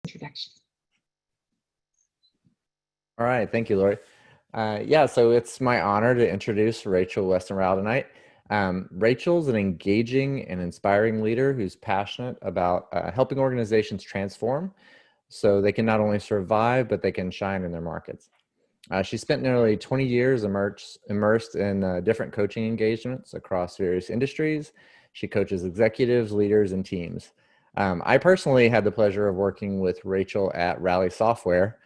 introduction. All right, thank you, Lori. Yeah, so it's my honor to introduce Rachel Weston Rowell tonight. Rachel's an engaging and inspiring leader who's passionate about helping organizations transform so they can not only survive, but they can shine in their markets. She spent nearly 20 years immersed in different coaching engagements across various industries. She coaches executives, leaders, and teams. I personally had the pleasure of working with Rachel at Rally Software.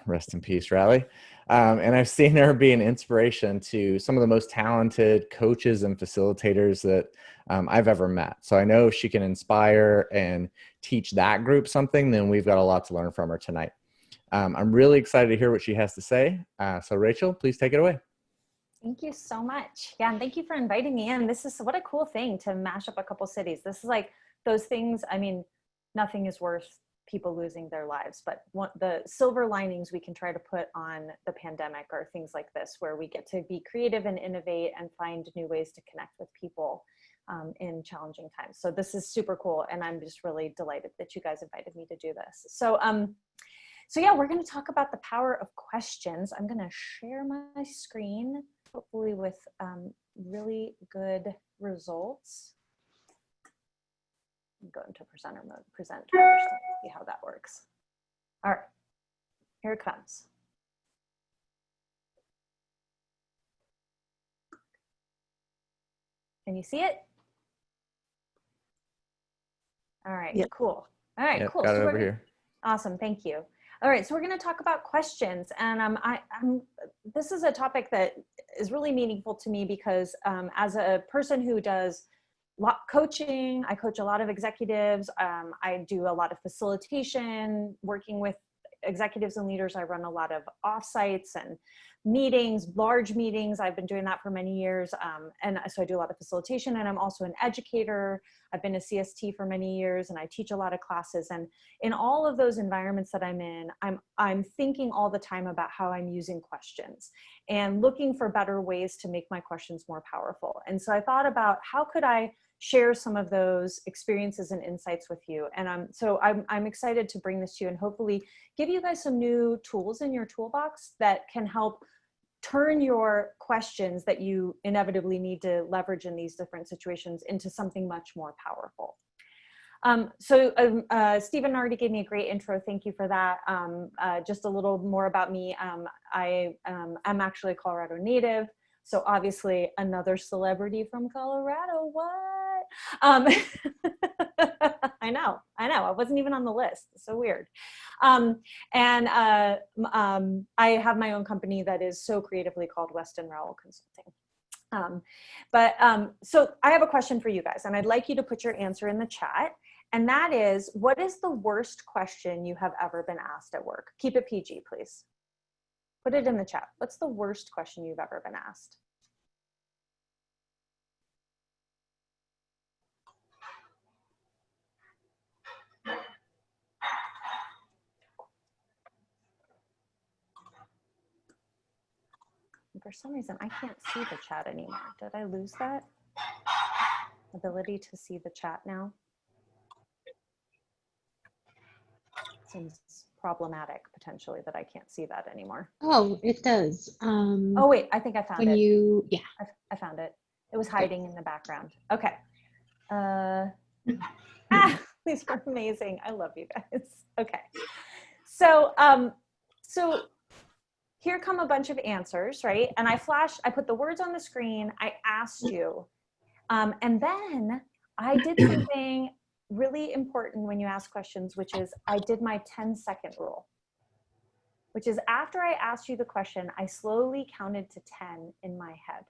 Rest in peace, Rally. And I've seen her be an inspiration to some of the most talented coaches and facilitators that I've ever met. So I know if she can inspire and teach that group something, then we've got a lot to learn from her tonight. I'm really excited to hear what she has to say. So Rachel, please take it away. Thank you so much. Yeah, and thank you for inviting me in. This is what a cool thing to mash up a couple cities. This is like those things, I mean, nothing is worth people losing their lives, but the silver linings we can try to put on the pandemic are things like this, where we get to be creative and innovate and find new ways to connect with people in challenging times. So this is super cool. And I'm just really delighted that you guys invited me to do this. So yeah, we're going to talk about the power of questions. I'm going to share my screen, hopefully with really good results. Go into presenter mode, present first, see how that works. All right, here it comes. Can you see it? All right, yep. Cool. All right, yep, cool. Got so it over here. Awesome, thank you. All right, so we're going to talk about questions, and this is a topic that is really meaningful to me because as a person who does coaching, I coach a lot of executives. I do a lot of facilitation, working with executives and leaders. I run a lot of offsites and meetings, large meetings. I've been doing that for many years. And so I do a lot of facilitation, and I'm also an educator. I've been a CST for many years, and I teach a lot of classes. And in all of those environments that I'm in, I'm thinking all the time about how I'm using questions and looking for better ways to make my questions more powerful. And so I thought about how could I share some of those experiences and insights with you. And so I'm excited to bring this to you and hopefully give you guys some new tools in your toolbox that can help turn your questions that you inevitably need to leverage in these different situations into something much more powerful. Stephen already gave me a great intro. Thank you for that. Just a little more about me. I'm actually a Colorado native. So obviously another celebrity from Colorado, what? I know, I wasn't even on the list, it's so weird. I have my own company that is so creatively called Weston Rowell Consulting. So I have a question for you guys, and I'd like you to put your answer in the chat. And that is, what is the worst question you have ever been asked at work? Keep it PG, please. Put it in the chat. What's the worst question you've ever been asked? For some reason, I can't see the chat anymore. Did I lose that ability to see the chat now? Seems problematic, potentially, that I can't see that anymore. Oh, it does. Oh, wait, I think I found it. Yeah. I found it. It was hiding in the background. Okay. These are amazing. I love you guys. Okay. So, here come a bunch of answers, right? And I put the words on the screen, I asked you, and then I did something really important when you ask questions, which is I did my 10-second rule, which is after I asked you the question, I slowly counted to 10 in my head.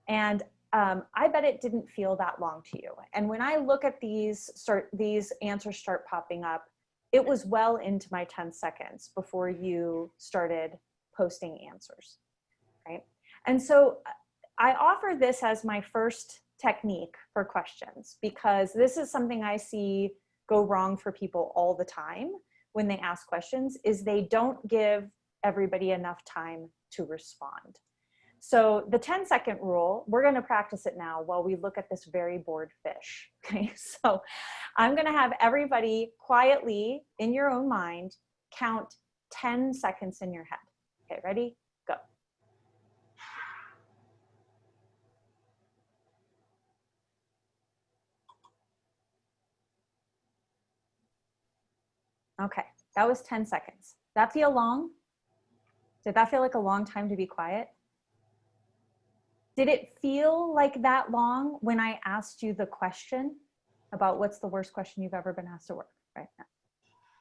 And I bet it didn't feel that long to you. And when I look at these answers start popping up, it was well into my 10 seconds before you started posting answers, right? And so I offer this as my first technique for questions, because this is something I see go wrong for people all the time when they ask questions, is they don't give everybody enough time to respond. So the 10-second rule, we're going to practice it now while we look at this very bored fish. Okay, so I'm going to have everybody quietly in your own mind count 10 seconds in your head. Okay, ready? Go. Okay, that was 10 seconds. That feel long? Did that feel like a long time to be quiet? Did it feel like that long when I asked you the question about what's the worst question you've ever been asked to work right now?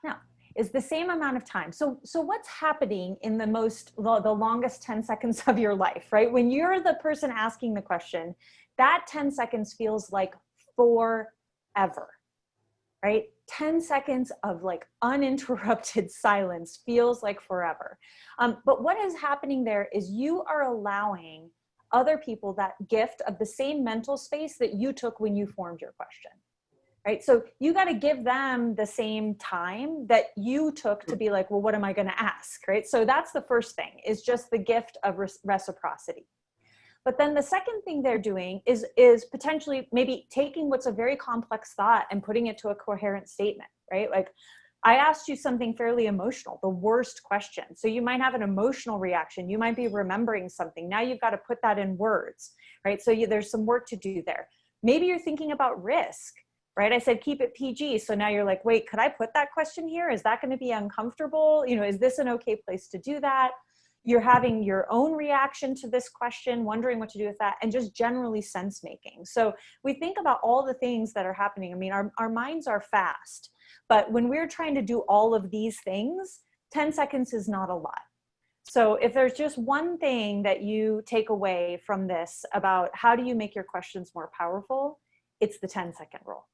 No, it's the same amount of time. So what's happening in the longest 10 seconds of your life, right? When you're the person asking the question, that 10 seconds feels like forever, right? 10 seconds of like uninterrupted silence feels like forever. But what is happening there is you are allowing other people that gift of the same mental space that you took when you formed your question, right? So you got to give them the same time that you took to be like, well, what am I going to ask, right? So that's the first thing, is just the gift of reciprocity. But then the second thing they're doing is potentially maybe taking what's a very complex thought and putting it to a coherent statement, right? Like, I asked you something fairly emotional, the worst question. So you might have an emotional reaction. You might be remembering something. Now you've got to put that in words, right? So there's some work to do there. Maybe you're thinking about risk, right? I said, keep it PG. So now you're like, wait, could I put that question here? Is that going to be uncomfortable? You know, is this an okay place to do that? You're having your own reaction to this question, wondering what to do with that, and just generally sense making. So we think about all the things that are happening. I mean, our minds are fast, but when we're trying to do all of these things, 10 seconds is not a lot. So if there's just one thing that you take away from this about how do you make your questions more powerful, it's the 10-second rule.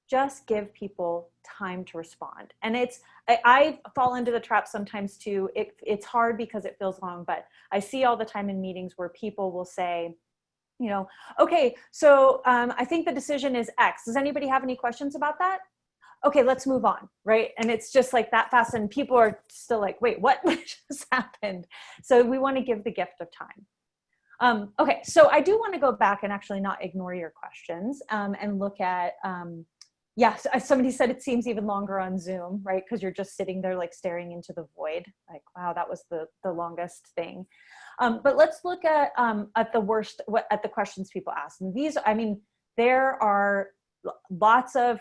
Just give people time to respond. And I fall into the trap sometimes too. It's hard because it feels long, but I see all the time in meetings where people will say, you know, okay, so I think the decision is X. Does anybody have any questions about that? Okay, let's move on, right? And it's just like that fast, and people are still like, wait, what just happened? So we want to give the gift of time. Okay, so I do want to go back and actually not ignore your questions and look at, yes, somebody said it seems even longer on Zoom, right? Because you're just sitting there like staring into the void. Like, wow, that was the longest thing. But let's look at the questions people ask. And these, I mean, there are lots of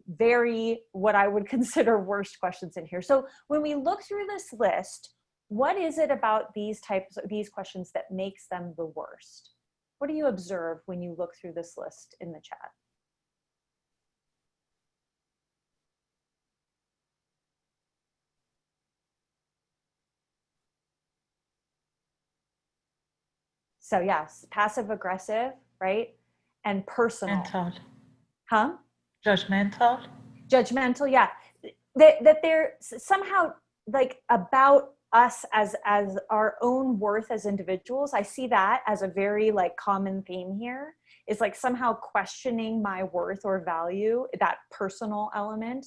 very, what I would consider worst questions in here. So when we look through this list, what is it about these questions that makes them the worst? What do you observe when you look through this list in the chat? So yes, passive aggressive, right? And personal. Mental. Huh? Judgmental. Judgmental, yeah. That they're somehow like about us as our own worth as individuals. I see that as a very like common theme here, is like somehow questioning my worth or value, that personal element,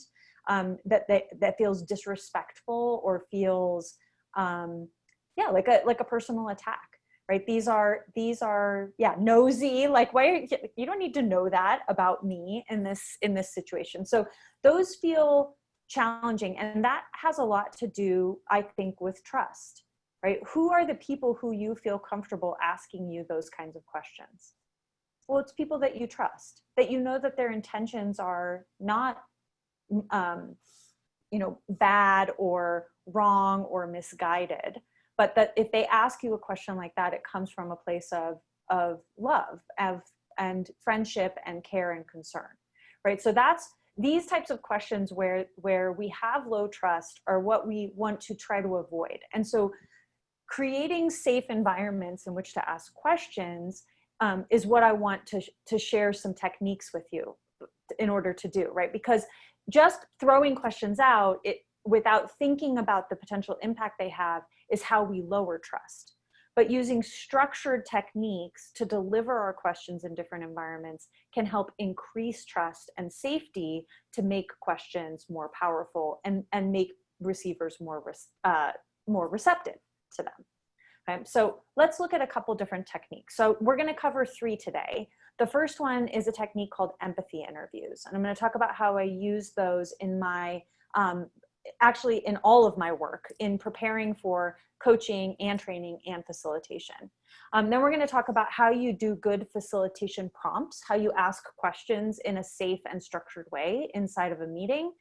that feels disrespectful or feels yeah, like a personal attack. Right? These are yeah, nosy, like, why you don't need to know that about me in this situation. So those feel challenging, and that has a lot to do, I think, with trust, right? Who are the people who you feel comfortable asking you those kinds of questions? Well, it's people that you trust, that you know that their intentions are not you know, bad or wrong or misguided, but that if they ask you a question like that, it comes from a place of love, and friendship and care and concern, right? So that's these types of questions where we have low trust are what we want to try to avoid. And so creating safe environments in which to ask questions is what I want to share some techniques with you in order to do, right? Because just throwing questions out without thinking about the potential impact they have is how we lower trust. But using structured techniques to deliver our questions in different environments can help increase trust and safety to make questions more powerful and make receivers more receptive to them. Okay, so let's look at a couple different techniques. So we're going to cover 3 today. The first one is a technique called empathy interviews. And I'm going to talk about how I use those in my, actually in all of my work in preparing for coaching and training and facilitation. Then we're going to talk about how you do good facilitation prompts, how you ask questions in a safe and structured way inside of a meeting,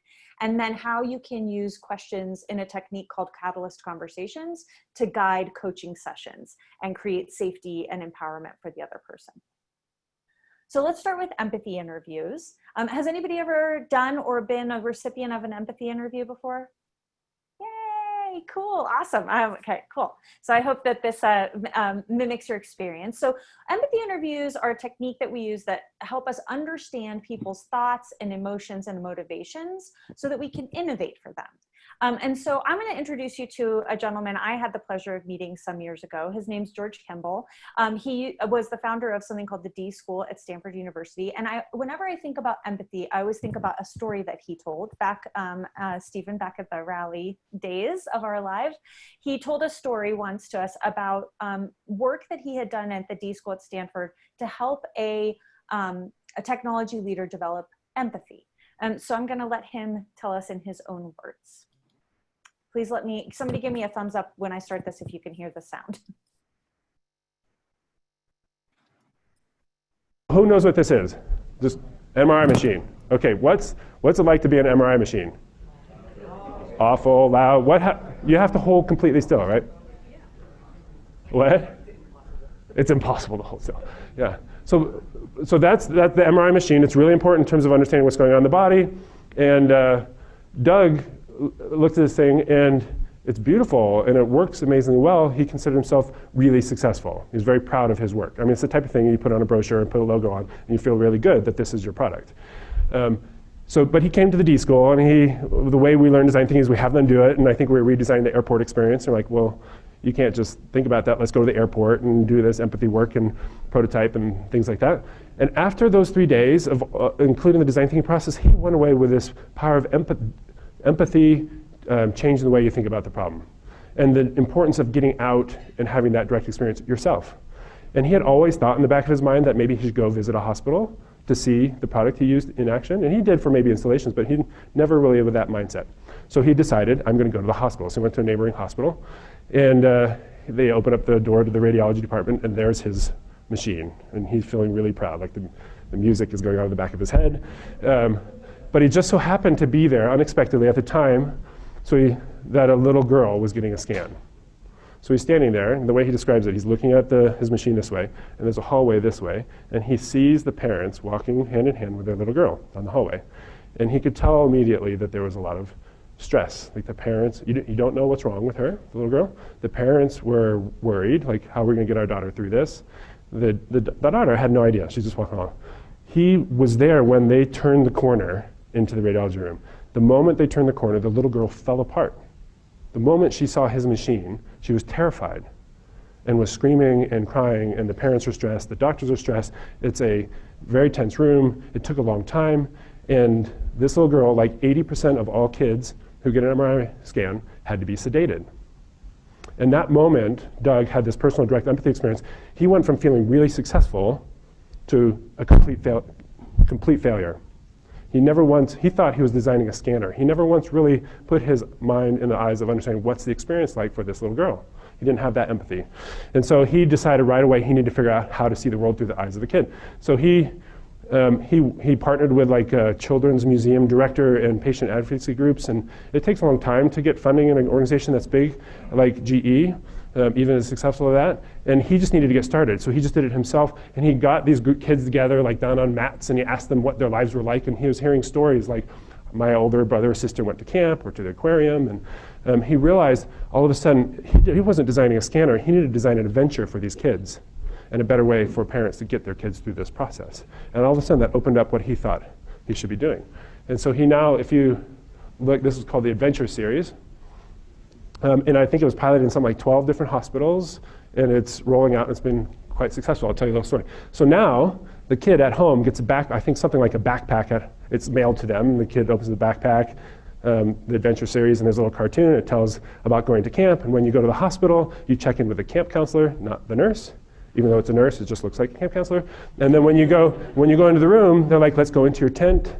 and then how you can use questions in a technique called catalyst conversations to guide coaching sessions and create safety and empowerment for the other person. So let's start with empathy interviews. Has anybody ever done or been a recipient of an empathy interview before? Yay, cool, awesome. Okay, cool. So I hope that this mimics your experience. So empathy interviews are a technique that we use that help us understand people's thoughts and emotions and motivations so that we can innovate for them. And so I'm going to introduce you to a gentleman I had the pleasure of meeting some years ago. His name's George Kimball. He was the founder of something called the D School at Stanford University. And whenever I think about empathy, I always think about a story that he told back, Stephen, back at the rally days of our lives. He told a story once to us about work that he had done at the D School at Stanford to help a technology leader develop empathy. So I'm going to let him tell us in his own words. Please somebody give me a thumbs up when I start this if you can hear the sound. Who knows what this is? Just MRI machine. Okay, what's it like to be an MRI machine? Awful, loud. You have to hold completely still, right? What? It's impossible to hold still. Yeah. So that's the MRI machine. It's really important in terms of understanding what's going on in the body. And Doug looked at this thing, and it's beautiful, and it works amazingly well. He considered himself really successful. He was very proud of his work. I mean, it's the type of thing you put on a brochure and put a logo on, and you feel really good that this is your product. But he came to the D School, and the way we learn design thinking is we have them do it, and I think we're redesigning the airport experience. And we're like, well, you can't just think about that. Let's go to the airport and do this empathy work and prototype and things like that. And after those 3 days of including the design thinking process, he went away with this power of empathy, changing the way you think about the problem, and the importance of getting out and having that direct experience yourself. And he had always thought in the back of his mind that maybe he should go visit a hospital to see the product he used in action. And he did for maybe installations, but he never really with that mindset. So he decided, I'm going to go to the hospital. So he went to a neighboring hospital, and they opened up the door to the radiology department, and there's his machine. And he's feeling really proud, like the music is going on in the back of his head. But he just so happened to be there unexpectedly at the time that a little girl was getting a scan. So he's standing there, and the way he describes it, he's looking at his machine this way, and there's a hallway this way, and he sees the parents walking hand in hand with their little girl down the hallway. And he could tell immediately that there was a lot of stress. Like the parents, you don't know what's wrong with her, the little girl. The parents were worried, like, how are we going to get our daughter through this? The daughter had no idea. She's just walking along. He was there when they turned the corner into the radiology room. The moment they turned the corner, the little girl fell apart. The moment she saw his machine, she was terrified and was screaming and crying, and the parents were stressed, the doctors are stressed. It's a very tense room. It took a long time, and this little girl, like 80% of all kids who get an MRI scan, had to be sedated. In that moment, Doug had this personal direct empathy experience. He went from feeling really successful to a complete failure. He thought he was designing a scanner. He never once really put his mind in the eyes of understanding what's the experience like for this little girl. He didn't have that empathy. And so he decided right away he needed to figure out how to see the world through the eyes of the kid. So he partnered with like a children's museum director and patient advocacy groups, and it takes a long time to get funding in an organization that's big like GE. Even as successful as that, and he just needed to get started. So he just did it himself, and he got these kids together like down on mats, and he asked them what their lives were like, and he was hearing stories like, my older brother or sister went to camp or to the aquarium, and he realized all of a sudden he wasn't designing a scanner, he needed to design an adventure for these kids and a better way for parents to get their kids through this process. And all of a sudden that opened up what he thought he should be doing. And so he now, if you look, this is called the Adventure Series. And I think it was piloted in something like 12 different hospitals, and it's rolling out, and it's been quite successful. I'll tell you the story. So now the kid at home gets I think something like a backpack. It's mailed to them, and the kid opens the backpack, the adventure series, and there's a little cartoon. It tells about going to camp, and when you go to the hospital, you check in with the camp counselor, not the nurse. Even though it's a nurse, it just looks like a camp counselor. And then when you go into the room, they're like, let's go into your tent,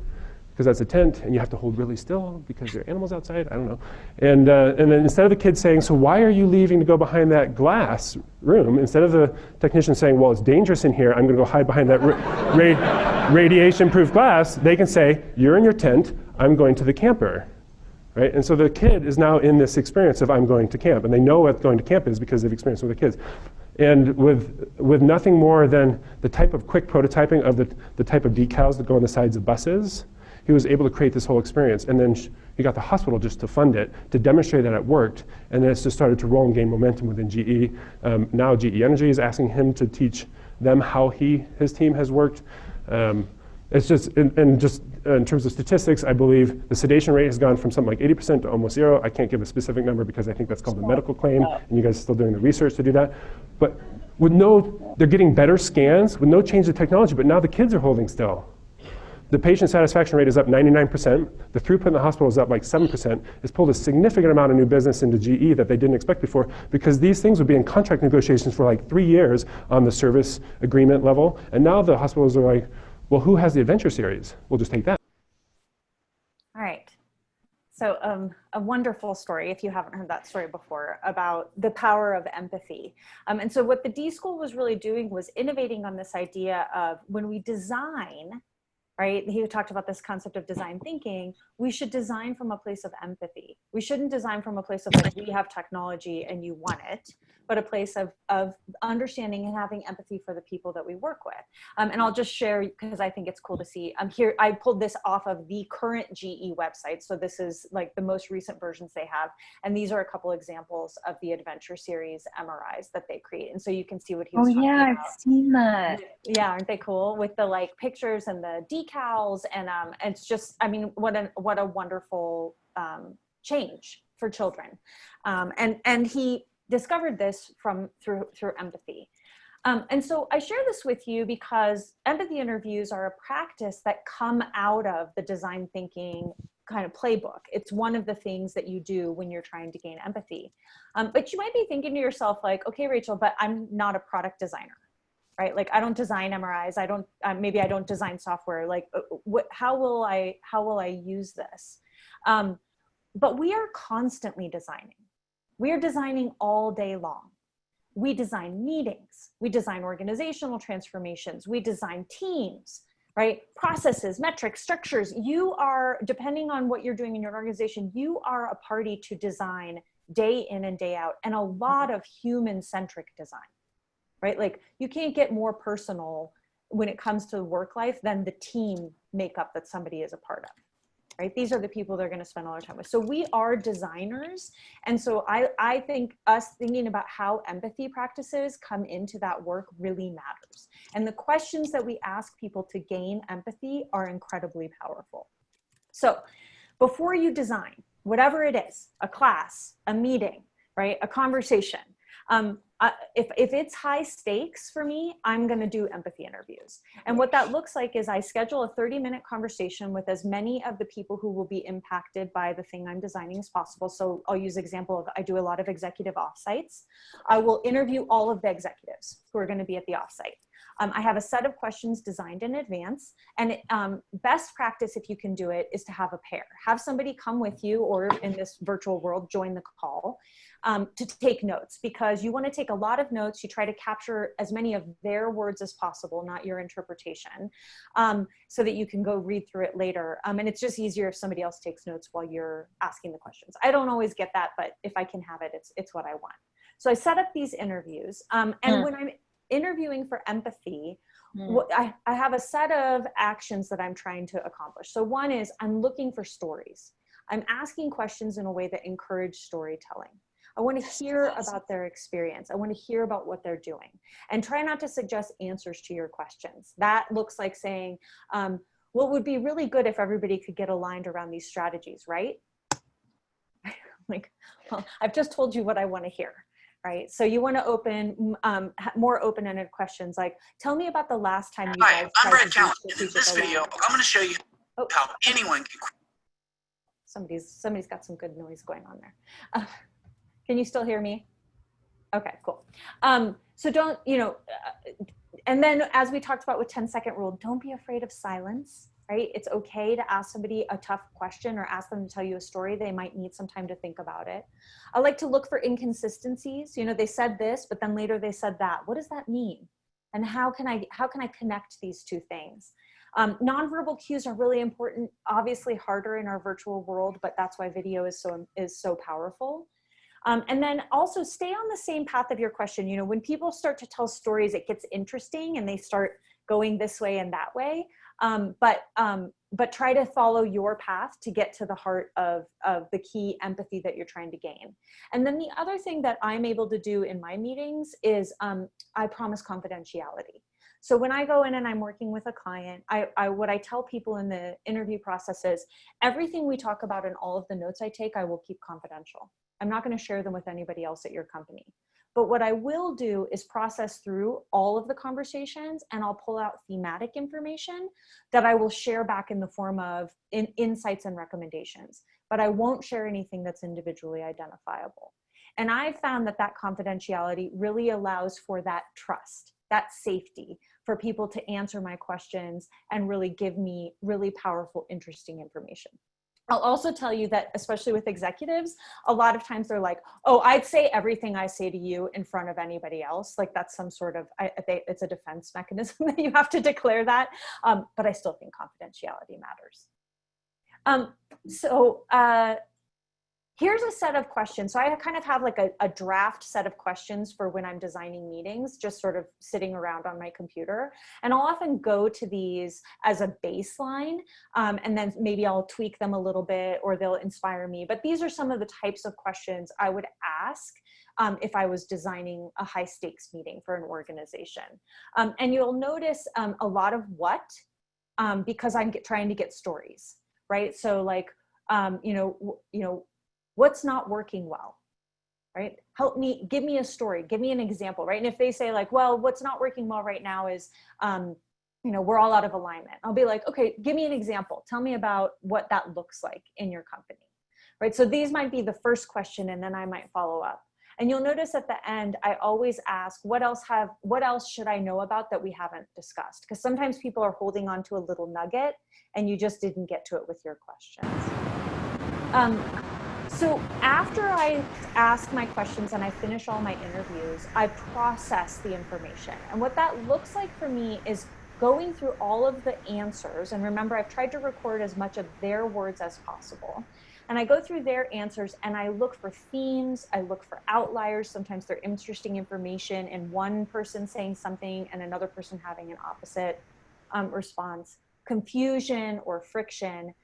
because that's a tent, and you have to hold really still because there are animals outside. I don't know. And then instead of the kids saying, so why are you leaving to go behind that glass room? Instead of the technician saying, well, it's dangerous in here, I'm going to go hide behind that radiation-proof glass, they can say, you're in your tent, I'm going to the camper. Right? And so the kid is now in this experience of I'm going to camp, and they know what going to camp is because they've experienced it with the kids. And with nothing more than the type of quick prototyping of the type of decals that go on the sides of buses, he was able to create this whole experience. And then he got the hospital just to fund it, to demonstrate that it worked. And then it's just started to roll and gain momentum within GE. Now GE Energy is asking him to teach them how his team has worked. It's just, in terms of statistics, I believe the sedation rate has gone from something like 80% to almost 0. I can't give a specific number because I think that's called a medical claim, and you guys are still doing the research to do that. But they're getting better scans with no change in technology, but now the kids are holding still. The patient satisfaction rate is up 99%. The throughput in the hospital is up like 7%. It's pulled a significant amount of new business into GE that they didn't expect before, because these things would be in contract negotiations for like 3 years on the service agreement level. And now the hospitals are like, well, who has the adventure series? We'll just take that. All right. So a wonderful story, if you haven't heard that story before, about the power of empathy. And so what the D School was really doing was innovating on this idea of when we design, right? He talked about this concept of design thinking. We should design from a place of empathy. We shouldn't design from a place of like, we have technology and you want it, but a place of understanding and having empathy for the people that we work with. And I'll just share, because I think it's cool to see. Here, I pulled this off of the current GE website. So this is like the most recent versions they have. And these are a couple examples of the adventure series MRIs that they create. And so you can see what he was talking about. I've seen that. Yeah, aren't they cool? With the like pictures and the decals, and it's just, I mean, what a wonderful change for children. And he discovered this through empathy. And so I share this with you because empathy interviews are a practice that come out of the design thinking kind of playbook. It's one of the things that you do when you're trying to gain empathy. But you might be thinking to yourself like, okay, Rachel, but I'm not a product designer, right? Like I don't design MRIs. I don't, maybe I don't design software. Like how will I use this? But we are constantly designing. We are designing all day long. We design meetings. We design organizational transformations. We design teams, right? Processes, metrics, structures. You are, depending on what you're doing in your organization, you are a party to design day in and day out, and a lot of human-centric design, right? Like you can't get more personal when it comes to work life than the team makeup that somebody is a part of. Right? These are the people they're going to spend all their time with. So we are designers. And so I think us thinking about how empathy practices come into that work really matters. And the questions that we ask people to gain empathy are incredibly powerful. So before you design, whatever it is, a class, a meeting, right? A conversation, if it's high stakes for me, I'm going to do empathy interviews. And what that looks like is I schedule a 30-minute conversation with as many of the people who will be impacted by the thing I'm designing as possible. So I'll use example of, I do a lot of executive offsites. I will interview all of the executives who are going to be at the offsite. I have a set of questions designed in advance, and best practice, if you can do it, is to have a pair. Have somebody come with you, or in this virtual world, join the call to take notes, because you want to take a lot of notes. You try to capture as many of their words as possible, not your interpretation, so that you can go read through it later. And it's just easier if somebody else takes notes while you're asking the questions. I don't always get that, but if I can have it, it's what I want. So I set up these interviews, and when I'm interviewing for empathy, I have a set of actions that I'm trying to accomplish. So one is I'm looking for stories. I'm asking questions in a way that encourage storytelling. I want to hear about their experience. I want to hear about what they're doing, and try not to suggest answers to your questions. That looks like saying, what would be really good if everybody could get aligned around these strategies, right? Like, well, I've just told you what I want to hear. Right, so you want to open more open-ended questions, like, tell me about the last time you guys. Hi, I'm Brad Callan. In this video, I'm going to show you how anyone can. Somebody's got some good noise going on there. Can you still hear me? Okay, cool. So don't, and then as we talked about with 10-second rule, don't be afraid of silence, right? It's okay to ask somebody a tough question or ask them to tell you a story. They might need some time to think about it. I like to look for inconsistencies. They said this, but then later they said that. What does that mean? And how can I connect these two things? Nonverbal cues are really important, obviously harder in our virtual world, but that's why video is so powerful. And then also stay on the same path of your question. When people start to tell stories, it gets interesting and they start going this way and that way. But try to follow your path to get to the heart of the key empathy that you're trying to gain. And then the other thing that I'm able to do in my meetings is I promise confidentiality. So when I go in and I'm working with a client, what I tell people in the interview process is everything we talk about and all of the notes I take, I will keep confidential. I'm not going to share them with anybody else at your company. But what I will do is process through all of the conversations and I'll pull out thematic information that I will share back in the form of insights and recommendations. But I won't share anything that's individually identifiable. And I found that confidentiality really allows for that trust, that safety for people to answer my questions and really give me really powerful, interesting information. I'll also tell you that, especially with executives, a lot of times they're like, oh, I'd say everything I say to you in front of anybody else. Like that's some sort of, it's a defense mechanism that you have to declare that. But I still think confidentiality matters. Here's a set of questions. So I kind of have like a draft set of questions for when I'm designing meetings, just sort of sitting around on my computer. And I'll often go to these as a baseline, and then maybe I'll tweak them a little bit or they'll inspire me. But these are some of the types of questions I would ask if I was designing a high stakes meeting for an organization. And you'll notice a lot of what, because I'm trying to get stories, right? So like, what's not working well, right? Help me, give me a story, give me an example, right? And if they say like, well, what's not working well right now is, we're all out of alignment. I'll be like, okay, give me an example. Tell me about what that looks like in your company, right? So these might be the first question and then I might follow up. And you'll notice at the end, I always ask, what else should I know about that we haven't discussed? Because sometimes people are holding on to a little nugget and you just didn't get to it with your questions. So after I ask my questions and I finish all my interviews, I process the information. And what that looks like for me is going through all of the answers. And remember, I've tried to record as much of their words as possible. And I go through their answers and I look for themes, I look for outliers. Sometimes they're interesting information in one person saying something and another person having an opposite response, confusion or friction.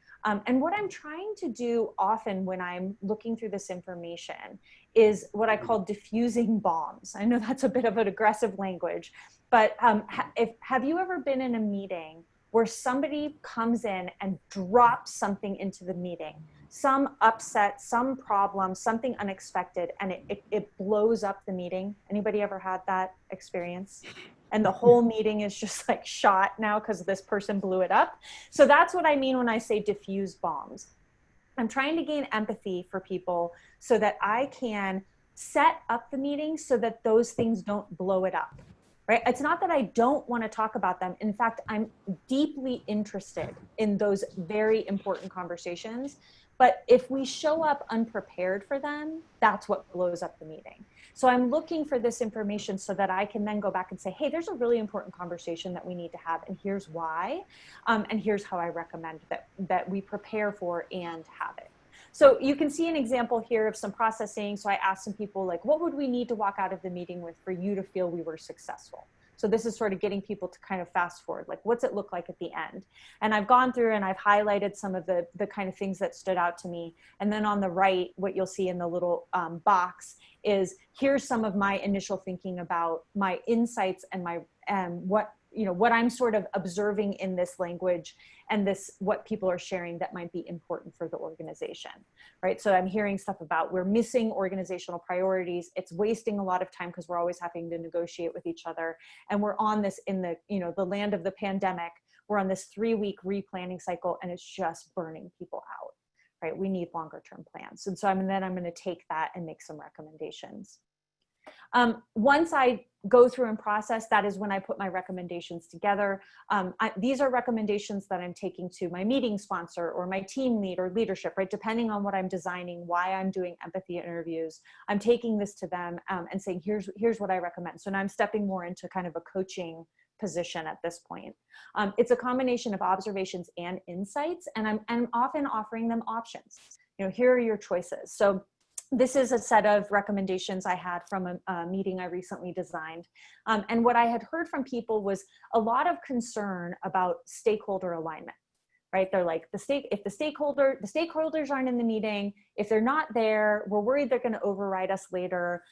And what I'm trying to do often when I'm looking through this information is what I call diffusing bombs. I know that's a bit of an aggressive language, but have you ever been in a meeting where somebody comes in and drops something into the meeting, some upset, some problem, something unexpected, and it blows up the meeting? Anybody ever had that experience? And the whole meeting is just like shot now because this person blew it up. So that's what I mean when I say diffuse bombs. I'm trying to gain empathy for people so that I can set up the meeting so that those things don't blow it up, right? It's not that I don't want to talk about them. In fact, I'm deeply interested in those very important conversations. But if we show up unprepared for them, that's what blows up the meeting. So I'm looking for this information so that I can then go back and say, hey, there's a really important conversation that we need to have, and here's why, and here's how I recommend that we prepare for and have it. So you can see an example here of some processing. So I asked some people like, what would we need to walk out of the meeting with for you to feel we were successful? So this is sort of getting people to kind of fast forward, like what's it look like at the end? And I've gone through and I've highlighted some of the kind of things that stood out to me. And then on the right, what you'll see in the little box is here's some of my initial thinking about my insights and my what I'm sort of observing in this language and what people are sharing that might be important for the organization, right? So I'm hearing stuff about we're missing organizational priorities. It's wasting a lot of time because we're always having to negotiate with each other. And we're on this in the land of the pandemic, we're on this 3-week replanning cycle and it's just burning people out, right? We need longer term plans. And so then I'm going to take that and make some recommendations. Once I go through and process, that is when I put my recommendations together. These are recommendations that I'm taking to my meeting sponsor or my team lead or leadership, right? Depending on what I'm designing, why I'm doing empathy interviews, I'm taking this to them and saying, here's what I recommend. So now I'm stepping more into kind of a coaching position at this point. It's a combination of observations and insights, and I'm often offering them options. Here are your choices. So this is a set of recommendations I had from a meeting I recently designed. And what I had heard from people was a lot of concern about stakeholder alignment, right? They're like, if the stakeholders aren't in the meeting, if they're not there, we're worried they're going to override us later.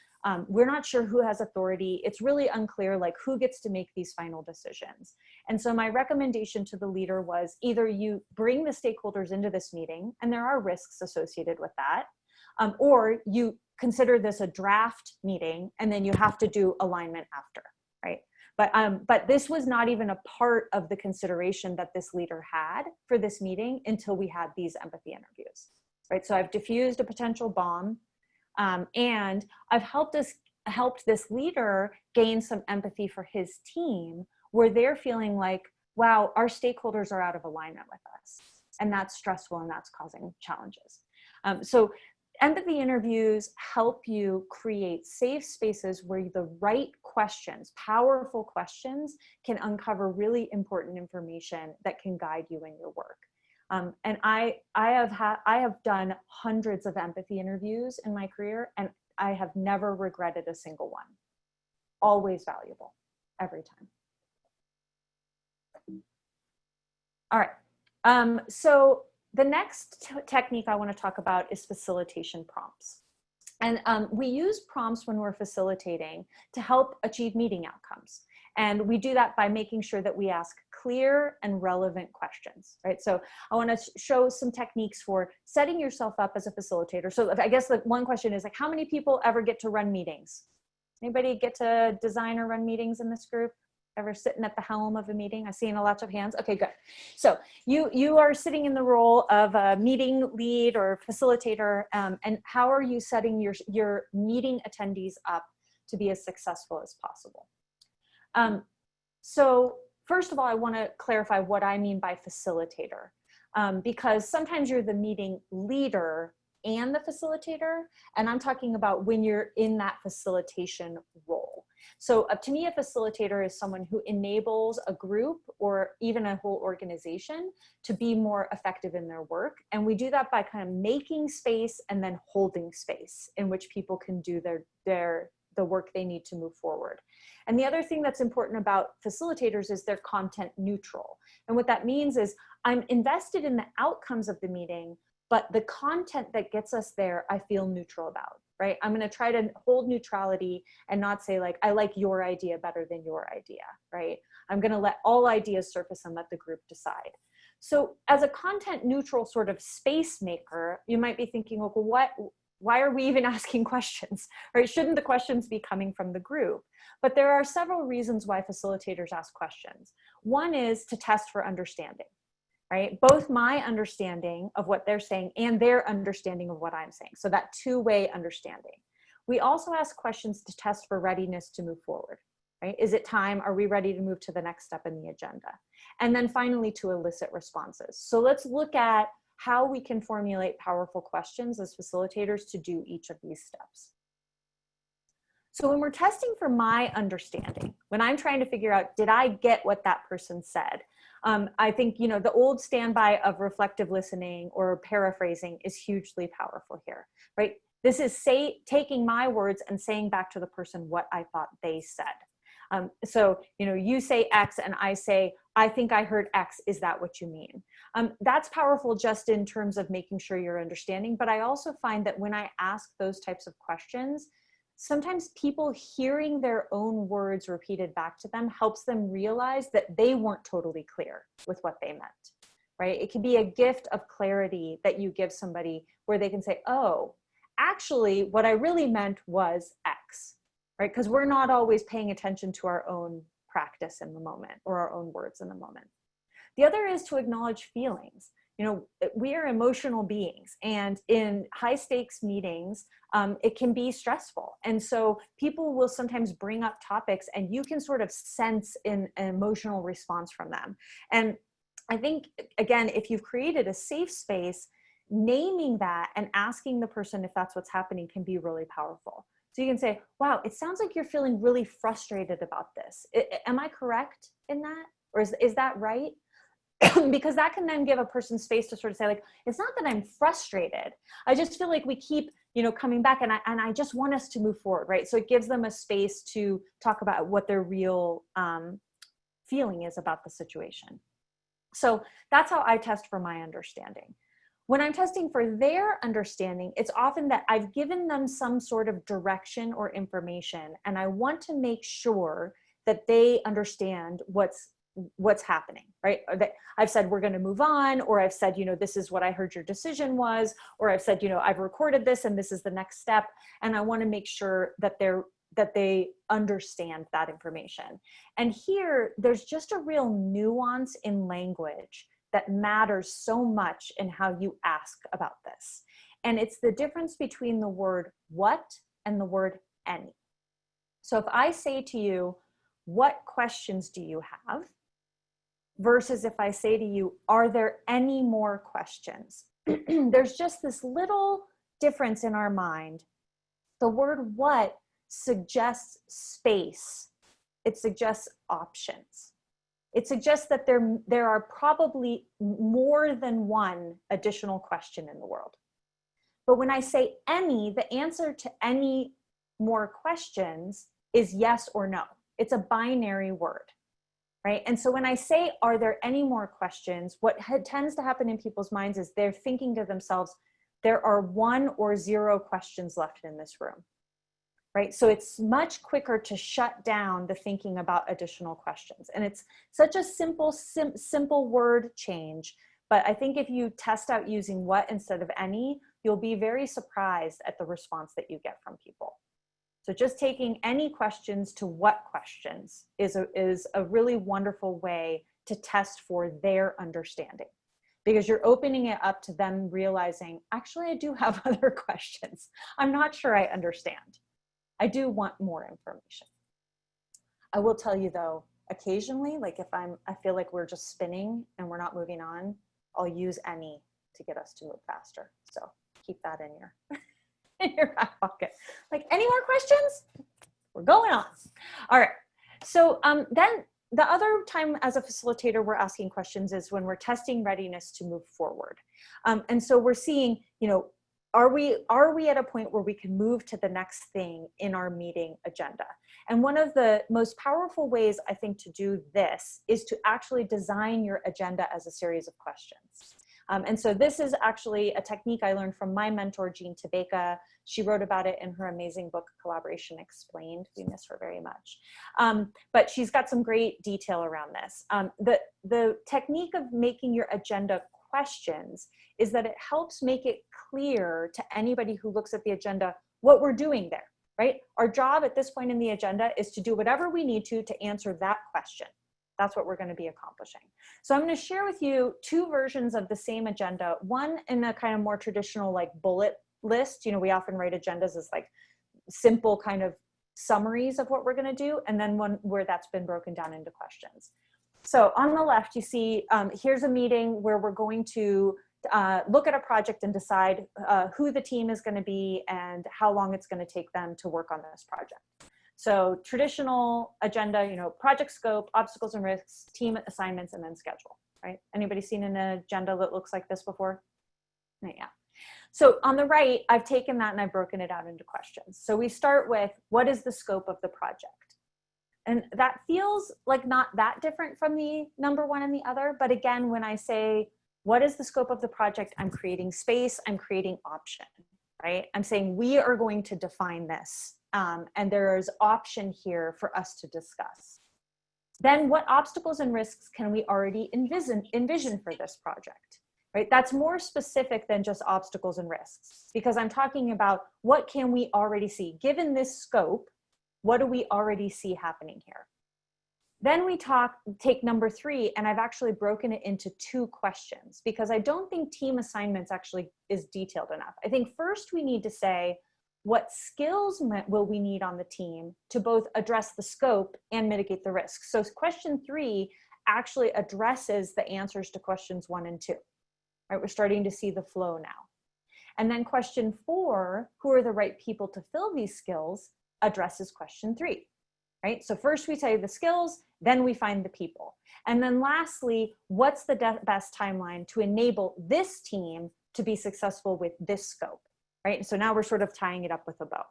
We're not sure who has authority. It's really unclear, like, who gets to make these final decisions. And so my recommendation to the leader was either you bring the stakeholders into this meeting, and there are risks associated with that, or you consider this a draft meeting, and then you have to do alignment after, right? But this was not even a part of the consideration that this leader had for this meeting until we had these empathy interviews, right? So I've diffused a potential bomb, and I've helped this leader gain some empathy for his team, where they're feeling like, wow, our stakeholders are out of alignment with us, and that's stressful and that's causing challenges. So empathy interviews help you create safe spaces where the right questions, powerful questions, can uncover really important information that can guide you in your work. And I have done hundreds of empathy interviews in my career, and I have never regretted a single one. Always valuable, every time. All right. So the next technique I want to talk about is facilitation prompts. And we use prompts when we're facilitating to help achieve meeting outcomes. And we do that by making sure that we ask clear and relevant questions, right? So I want to show some techniques for setting yourself up as a facilitator. So I guess the one question is, like, how many people ever get to run meetings? Anybody get to design or run meetings in this group? Ever sitting at the helm of a meeting? I've seen lots of hands. Okay, good. So you are sitting in the role of a meeting lead or facilitator, and how are you setting your meeting attendees up to be as successful as possible? So first of all, I want to clarify what I mean by facilitator, because sometimes you're the meeting leader and the facilitator, and I'm talking about when you're in that facilitation role. So to me, a facilitator is someone who enables a group or even a whole organization to be more effective in their work. And we do that by kind of making space and then holding space in which people can do the work they need to move forward. And the other thing that's important about facilitators is they're content neutral. And what that means is I'm invested in the outcomes of the meeting, but the content that gets us there, I feel neutral about, right? I'm going to try to hold neutrality and not say, like, I like your idea better than your idea, right? I'm going to let all ideas surface and let the group decide. So as a content neutral sort of space maker, you might be thinking, well, why are we even asking questions, right? Shouldn't the questions be coming from the group? But there are several reasons why facilitators ask questions. One is to test for understanding, right? Both my understanding of what they're saying and their understanding of what I'm saying. So that two-way understanding. We also ask questions to test for readiness to move forward, right? Is it time? Are we ready to move to the next step in the agenda? And then finally, to elicit responses. So let's look at how we can formulate powerful questions as facilitators to do each of these steps. So when we're testing for my understanding, when I'm trying to figure out, did I get what that person said? I think, the old standby of reflective listening or paraphrasing is hugely powerful here, right? This is taking my words and saying back to the person what I thought they said. So, you say X and I say, I think I heard X. Is that what you mean? That's powerful just in terms of making sure you're understanding. But I also find that when I ask those types of questions, sometimes people hearing their own words repeated back to them helps them realize that they weren't totally clear with what they meant, right? It can be a gift of clarity that you give somebody where they can say, oh, actually, what I really meant was X, right? Because we're not always paying attention to our own practice in the moment or our own words in the moment. The other is to acknowledge feelings. you know, we are emotional beings, and in high stakes meetings, it can be stressful. And so people will sometimes bring up topics and you can sort of sense an emotional response from them. And I think, again, if you've created a safe space, naming that and asking the person if that's what's happening can be really powerful. So you can say, wow, it sounds like you're feeling really frustrated about this. Am I correct in that? Or is that right? Because that can then give a person space to sort of say, like, it's not that I'm frustrated. I just feel like we keep, you know, coming back, and I just want us to move forward, right? So it gives them a space to talk about what their real feeling is about the situation. So that's how I test for my understanding. When I'm testing for their understanding, it's often that I've given them some sort of direction or information, and I want to make sure that they understand what's happening, right? Or that I've said, we're going to move on, or I've said, you know, this is what I heard your decision was, or I've said, you know, I've recorded this and this is the next step. And I want to make sure that they understand that information. And here, there's just a real nuance in language that matters so much in how you ask about this. And it's the difference between the word what and the word any. So if I say to you, what questions do you have? Versus if I say to you, are there any more questions? There's just this little difference in our mind. The word what suggests space. It suggests options. It suggests that there are probably more than one additional question in the world. But when I say any, the answer to any more questions is yes or no. It's a binary word, right? And so when I say, are there any more questions, what tends to happen in people's minds is they're thinking to themselves, there are 1 or 0 questions left in this room. Right? So it's much quicker to shut down the thinking about additional questions. And it's such a simple word change. But I think if you test out using what instead of any, you'll be very surprised at the response that you get from people. So just taking any questions to what questions is a really wonderful way to test for their understanding. Because you're opening it up to them realizing, actually, I do have other questions. I'm not sure I understand. I do want more information. I will tell you though, occasionally, like if I feel like we're just spinning and we're not moving on, I'll use any to get us to move faster. So keep that in your back pocket. Like, any more questions? We're going on. All right. So then the other time as a facilitator, we're asking questions is when we're testing readiness to move forward. And so we're seeing, you know, are we at a point where we can move to the next thing in our meeting agenda? And one of the most powerful ways, I think, to do this is to actually design your agenda as a series of questions. And so this is actually a technique I learned from my mentor, Jean Tabeka. She wrote about it in her amazing book, Collaboration Explained. We miss her very much. But she's got some great detail around this. The technique of making your agenda questions is that it helps make it clear to anybody who looks at the agenda what we're doing there, right? Our job at this point in the agenda is to do whatever we need to answer that question. That's what we're going to be accomplishing. So I'm going to share with you 2 versions of the same agenda, one in a kind of more traditional like bullet list. You know, we often write agendas as like simple kind of summaries of what we're going to do, and then one where that's been broken down into questions. So on the left, you see, here's a meeting where we're going to look at a project and decide who the team is going to be and how long it's going to take them to work on this project. So traditional agenda, you know, project scope, obstacles and risks, team assignments, and then schedule, right? Anybody seen an agenda that looks like this before? Yeah. So on the right, I've taken that and I've broken it out into questions. So we start with, what is the scope of the project? And that feels like not that different from the number one and the other. But again, when I say, what is the scope of the project? I'm creating space, I'm creating option, right? I'm saying we are going to define this. And there is option here for us to discuss. Then what obstacles and risks can we already envision for this project, right? That's more specific than just obstacles and risks, because I'm talking about what can we already see? Given this scope, what do we already see happening here? Then we take number 3, and I've actually broken it into 2 questions because I don't think team assignments actually is detailed enough. I think first we need to say, what skills will we need on the team to both address the scope and mitigate the risk? So question 3 actually addresses the answers to questions 1 and 2. Right, we're starting to see the flow now. And then question 4, who are the right people to fill these skills, addresses question 3. Right? So first we say the skills, then we find the people. And then lastly, what's the best timeline to enable this team to be successful with this scope? Right? So now we're sort of tying it up with a bow.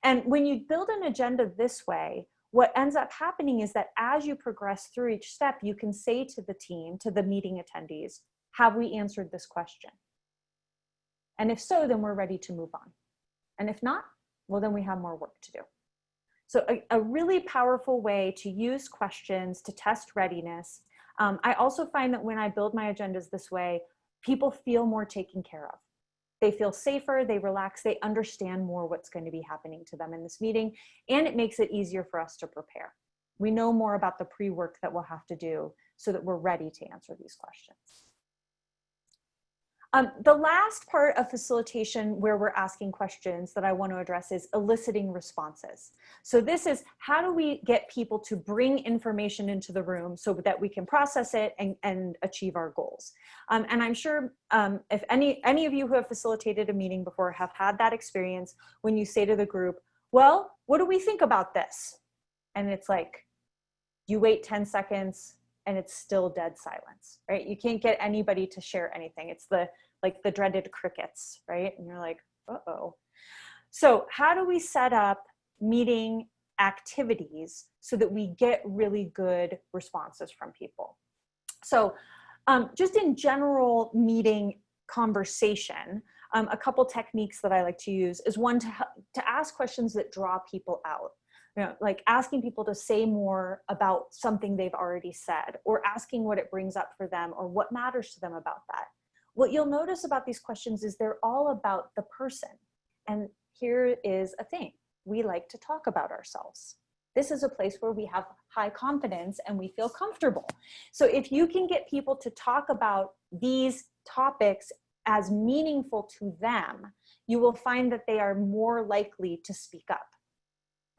And when you build an agenda this way, what ends up happening is that as you progress through each step, you can say to the team, to the meeting attendees, have we answered this question? And if so, then we're ready to move on. And if not, well, then we have more work to do. So a really powerful way to use questions to test readiness. I also find that when I build my agendas this way, people feel more taken care of. They feel safer, they relax, they understand more what's going to be happening to them in this meeting, and it makes it easier for us to prepare. We know more about the pre-work that we'll have to do so that we're ready to answer these questions. The last part of facilitation where we're asking questions that I want to address is eliciting responses. So this is, how do we get people to bring information into the room so that we can process it and achieve our goals? And I'm sure if any of you who have facilitated a meeting before have had that experience when you say to the group, well, what do we think about this? And it's like, you wait 10 seconds and it's still dead silence, right? You can't get anybody to share anything. It's like the dreaded crickets, right? And you're like, uh-oh. So how do we set up meeting activities so that we get really good responses from people? So just in general meeting conversation, a couple techniques that I like to use is one, to ask questions that draw people out. You know, like asking people to say more about something they've already said, or asking what it brings up for them or what matters to them about that. What you'll notice about these questions is they're all about the person. And here is a thing. We like to talk about ourselves. This is a place where we have high confidence and we feel comfortable. So if you can get people to talk about these topics as meaningful to them, you will find that they are more likely to speak up.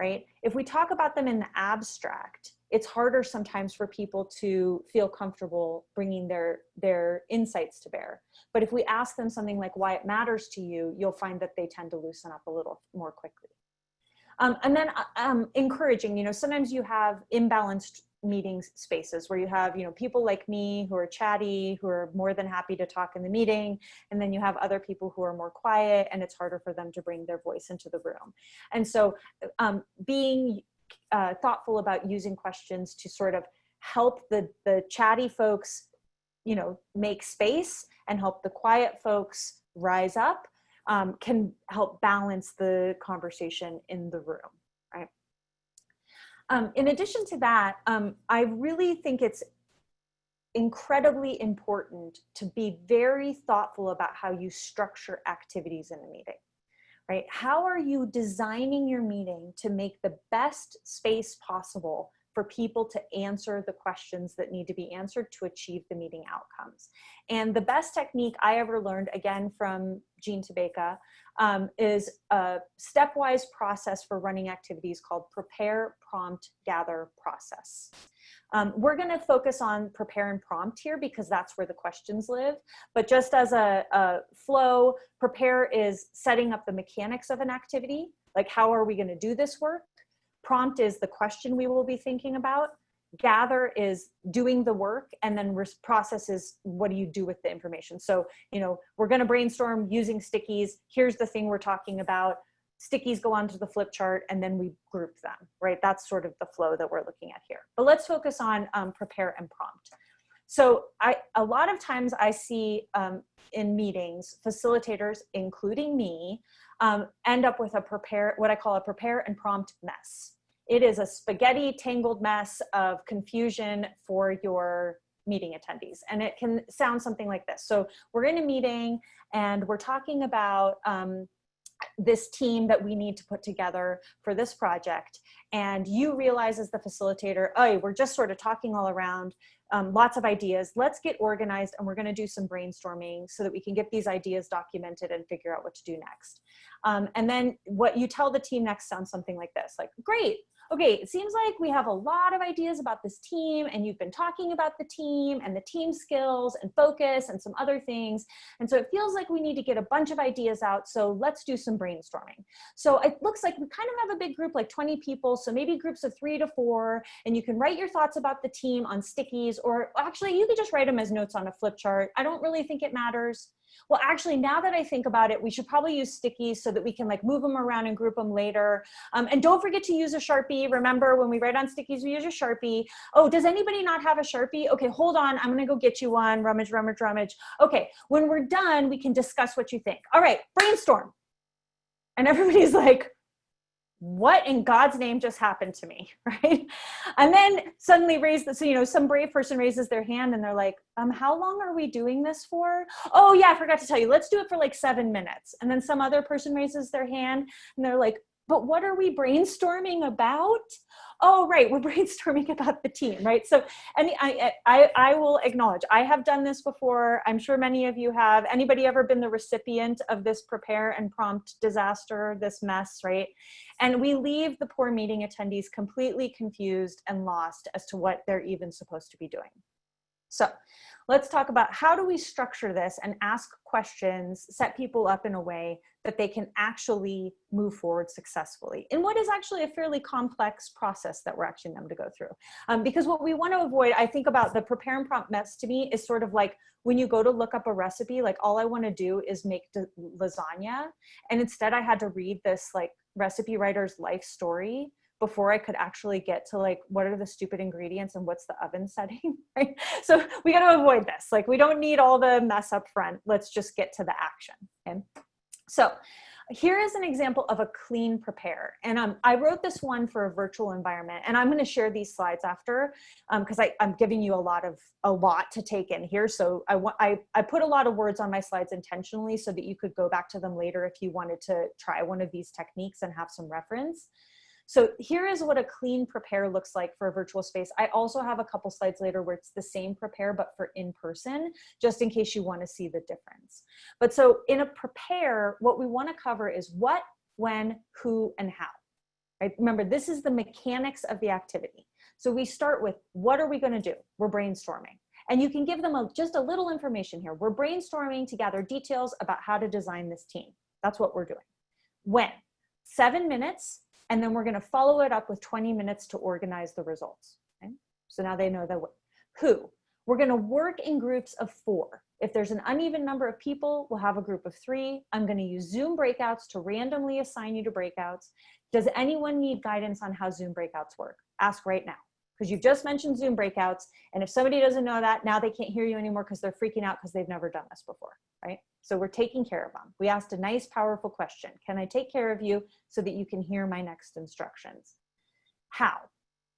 Right? If we talk about them in the abstract, it's harder sometimes for people to feel comfortable bringing their insights to bear. But if we ask them something like why it matters to you, you'll find that they tend to loosen up a little more quickly. And then encouraging, you know, sometimes you have imbalanced meeting spaces where you have, you know, people like me who are chatty, who are more than happy to talk in the meeting. And then you have other people who are more quiet and it's harder for them to bring their voice into the room. And so being thoughtful about using questions to sort of help the chatty folks, you know, make space and help the quiet folks rise up can help balance the conversation in the room, right? In addition to that, I really think it's incredibly important to be very thoughtful about how you structure activities in a meeting, right? How are you designing your meeting to make the best space possible for people to answer the questions that need to be answered to achieve the meeting outcomes? And the best technique I ever learned, again from Jean Tabeka, is a stepwise process for running activities called prepare, prompt, gather, process. We're going to focus on prepare and prompt here because that's where the questions live. But just as a flow, prepare is setting up the mechanics of an activity, like how are we going to do this work? Prompt is the question we will be thinking about. Gather is doing the work, and then process is what do you do with the information. So, you know, we're going to brainstorm using stickies. Here's the thing we're talking about. Stickies go onto the flip chart, and then we group them, right? That's sort of the flow that we're looking at here. But let's focus on prepare and prompt. So a lot of times I see in meetings, facilitators, including me, end up with what I call a prepare and prompt mess. It is a spaghetti tangled mess of confusion for your meeting attendees. And it can sound something like this. So we're in a meeting and we're talking about this team that we need to put together for this project. And you realize as the facilitator, oh, we're just sort of talking all around, lots of ideas. Let's get organized, and we're going to do some brainstorming so that we can get these ideas documented and figure out what to do next. And then what you tell the team next sounds something like this, like, great. Okay, it seems like we have a lot of ideas about this team, and you've been talking about the team and the team skills and focus and some other things. And so it feels like we need to get a bunch of ideas out. So let's do some brainstorming. So it looks like we kind of have a big group, like 20 people. So maybe groups of 3 to 4, and you can write your thoughts about the team on stickies, or actually you could just write them as notes on a flip chart. I don't really think it matters. Well, actually, now that I think about it, we should probably use stickies so that we can like move them around and group them later. And don't forget to use a Sharpie. Remember, when we write on stickies, we use a Sharpie. Oh, does anybody not have a Sharpie? Okay, hold on. I'm going to go get you one. Rummage, rummage, rummage. Okay, when we're done, we can discuss what you think. All right, brainstorm. And everybody's like, what in God's name just happened to me, right? And then suddenly some brave person raises their hand and they're like, how long are we doing this for? Oh yeah, I forgot to tell you, let's do it for like 7 minutes. And then some other person raises their hand and they're like, but what are we brainstorming about? Oh, right, we're brainstorming about the team, right? So, and I will acknowledge, I have done this before. I'm sure many of you have. Anybody ever been the recipient of this prepare and prompt disaster, this mess, right? And we leave the poor meeting attendees completely confused and lost as to what they're even supposed to be doing. So let's talk about how do we structure this and ask questions, set people up in a way that they can actually move forward successfully in what is actually a fairly complex process that we're asking them to go through. Because what we want to avoid, I think about the prepare and prompt mess to me is sort of like when you go to look up a recipe, like all I want to do is make lasagna. And instead I had to read this like recipe writer's life story before I could actually get to like, what are the stupid ingredients and what's the oven setting, right? So we got to avoid this. Like, we don't need all the mess up front. Let's just get to the action, okay? So here is an example of a clean prepare. And I wrote this one for a virtual environment, and I'm going to share these slides after because I'm giving you a lot to take in here. So I put a lot of words on my slides intentionally so that you could go back to them later if you wanted to try one of these techniques and have some reference. So here is what a clean prepare looks like for a virtual space. I also have a couple slides later where it's the same prepare, but for in-person, just in case you want to see the difference. But so in a prepare, what we want to cover is what, when, who, and how. Right? Remember, this is the mechanics of the activity. So we start with, what are we going to do? We're brainstorming. And you can give them just a little information here. We're brainstorming to gather details about how to design this team. That's what we're doing. When? 7 minutes. And then we're going to follow it up with 20 minutes to organize the results. Okay? So now they know that. Who? We're going to work in groups of 4. If there's an uneven number of people, we'll have a group of 3. I'm going to use Zoom breakouts to randomly assign you to breakouts. Does anyone need guidance on how Zoom breakouts work? Ask right now, because you've just mentioned Zoom breakouts. And if somebody doesn't know that, now they can't hear you anymore because they're freaking out because they've never done this before, right? So we're taking care of them. We asked a nice, powerful question. Can I take care of you so that you can hear my next instructions? How?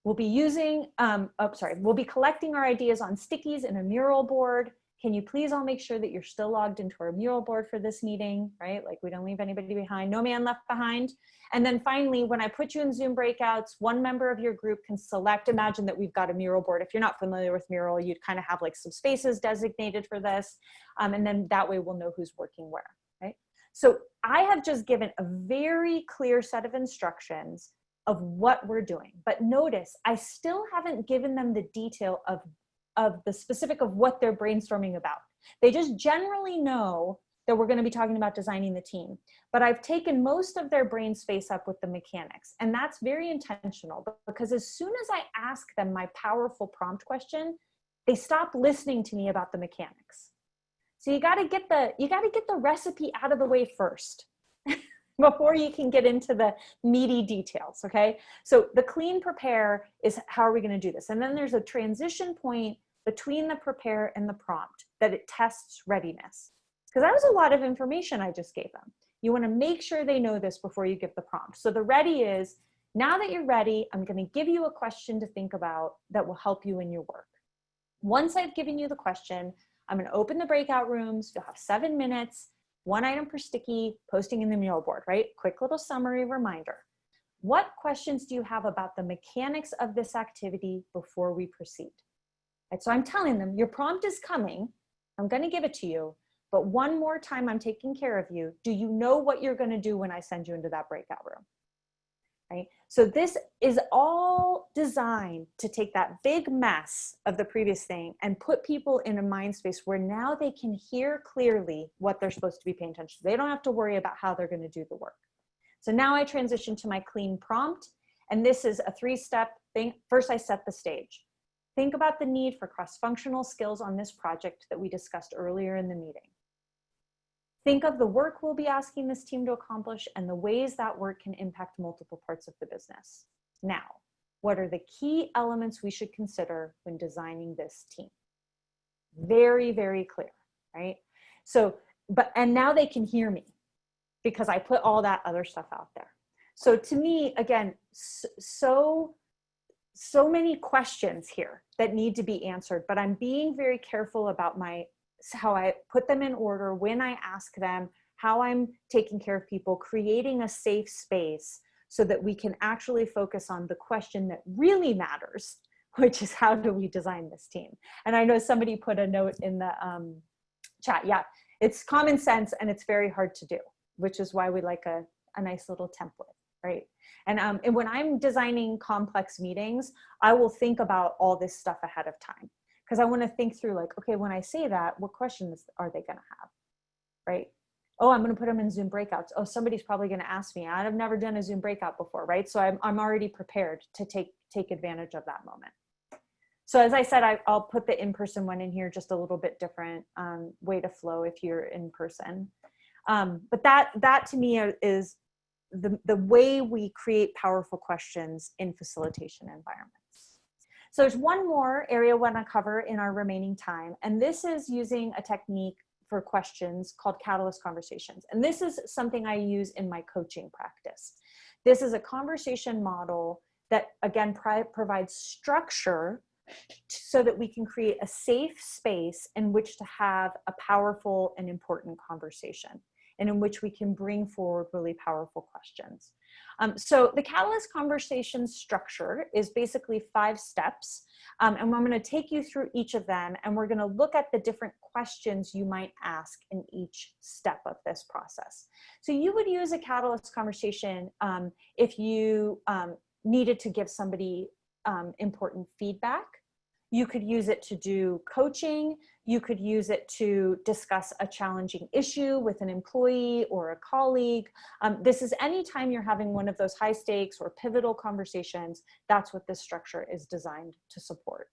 We'll be using, we'll be collecting our ideas on stickies in a mural board. Can you please all make sure that you're still logged into our mural board for this meeting, right? Like, we don't leave anybody behind, no man left behind. And then finally, when I put you in Zoom breakouts, one member of your group can select, imagine that we've got a mural board. If you're not familiar with mural, you'd kind of have like some spaces designated for this. And then that way we'll know who's working where, right? So I have just given a very clear set of instructions of what we're doing. But notice, I still haven't given them the detail of the specific of what they're brainstorming about. They just generally know that we're going to be talking about designing the team. But I've taken most of their brain space up with the mechanics. And that's very intentional, because as soon as I ask them my powerful prompt question, they stop listening to me about the mechanics. So you got to get the recipe out of the way first before you can get into the meaty details, okay? So the clean prepare is how are we going to do this? And then there's a transition point between the prepare and the prompt that it tests readiness. Because that was a lot of information I just gave them. You want to make sure they know this before you give the prompt. So the ready is, now that you're ready, I'm going to give you a question to think about that will help you in your work. Once I've given you the question, I'm going to open the breakout rooms. You'll have 7 minutes. one item per sticky, posting in the mural board, right? Quick little summary reminder. What questions do you have about the mechanics of this activity before we proceed? Right, so I'm telling them, your prompt is coming. I'm going to give it to you. But one more time, I'm taking care of you. Do you know what you're going to do when I send you into that breakout room? Right? So this is all designed to take that big mess of the previous thing and put people in a mind space where now they can hear clearly what they're supposed to be paying attention to. They don't have to worry about how they're going to do the work. So now I transition to my clean prompt. And this is a 3-step thing. First, I set the stage. Think about the need for cross-functional skills on this project that we discussed earlier in the meeting. Think of the work we'll be asking this team to accomplish and the ways that work can impact multiple parts of the business. Now, what are the key elements we should consider when designing this team? Very, very clear, right? So, and now they can hear me because I put all that other stuff out there. So to me, again, so many questions here that need to be answered, but I'm being very careful about how I put them in order, when I ask them, how I'm taking care of people, creating a safe space so that we can actually focus on the question that really matters, which is how do we design this team? And I know somebody put a note in the chat. Yeah, it's common sense and it's very hard to do, which is why we like a nice little template, right? And when I'm designing complex meetings, I will think about all this stuff ahead of time. Because I want to think through like, okay, when I say that, what questions are they going to have, right? Oh, I'm going to put them in Zoom breakouts. Oh, somebody's probably going to ask me. I've never done a Zoom breakout before, right? So I'm already prepared to take advantage of that moment. So as I said, I'll put the in-person one in here, just a little bit different way to flow if you're in person. But that to me is the way we create powerful questions in facilitation environments. So there's one more area I want to cover in our remaining time, and this is using a technique for questions called catalyst conversations. And this is something I use in my coaching practice. This is a conversation model that, again, provides structure so that we can create a safe space in which to have a powerful and important conversation, and in which we can bring forward really powerful questions. So the catalyst conversation structure is basically 5 steps. And I'm going to take you through each of them, and we're going to look at the different questions you might ask in each step of this process. So you would use a catalyst conversation if you needed to give somebody important feedback. You could use it to do coaching. You could use it to discuss a challenging issue with an employee or a colleague. This is anytime you're having one of those high stakes or pivotal conversations, that's what this structure is designed to support.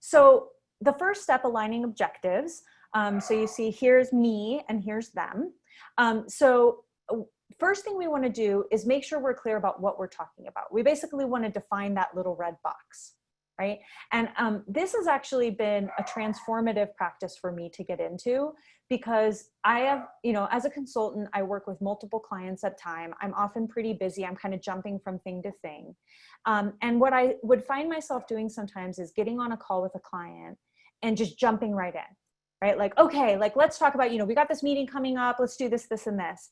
So the first step, aligning objectives. So you see here's me and here's them. So first thing we want to do is make sure we're clear about what we're talking about. We basically want to define that little red box. Right? And this has actually been a transformative practice for me to get into, because I have, as a consultant, I work with multiple clients at a time. I'm often pretty busy. I'm kind of jumping from thing to thing. And what I would find myself doing sometimes is getting on a call with a client and just jumping right in, right? Like, okay, like, let's talk about, we got this meeting coming up. Let's do this, this, and this.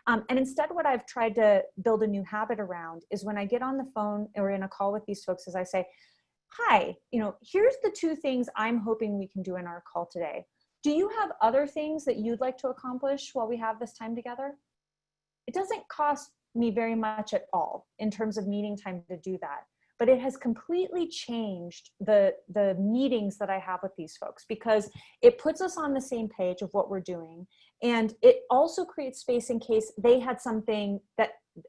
And instead, what I've tried to build a new habit around is when I get on the phone or in a call with these folks, is I say, hi, here's the 2 things I'm hoping we can do in our call today. Do you have other things that you'd like to accomplish while we have this time together? It doesn't cost me very much at all in terms of meeting time to do that, but it has completely changed the meetings that I have with these folks, because it puts us on the same page of what we're doing. And it also creates space in case they had something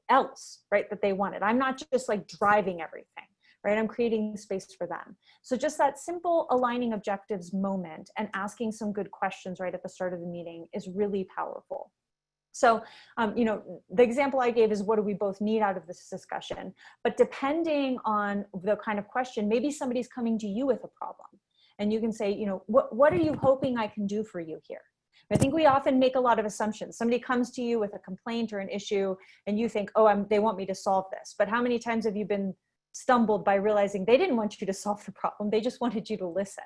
else, right, that they wanted. I'm not just like driving everything. Right? I'm creating space for them. So just that simple aligning objectives moment and asking some good questions right at the start of the meeting is really powerful. So, the example I gave is, what do we both need out of this discussion? But depending on the kind of question, maybe somebody's coming to you with a problem, and you can say, what are you hoping I can do for you here? I think we often make a lot of assumptions. Somebody comes to you with a complaint or an issue, and you think, oh, they want me to solve this. But how many times have you been stumbled by realizing they didn't want you to solve the problem, they just wanted you to listen,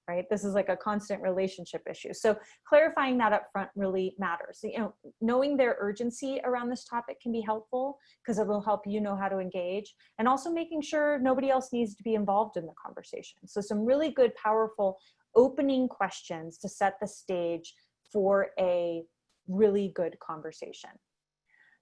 right? This is like a constant relationship issue. So clarifying that up front really matters. You know, knowing their urgency around this topic can be helpful because it will help you know how to engage, and also making sure nobody else needs to be involved in the conversation. So some really good, powerful opening questions to set the stage for a really good conversation.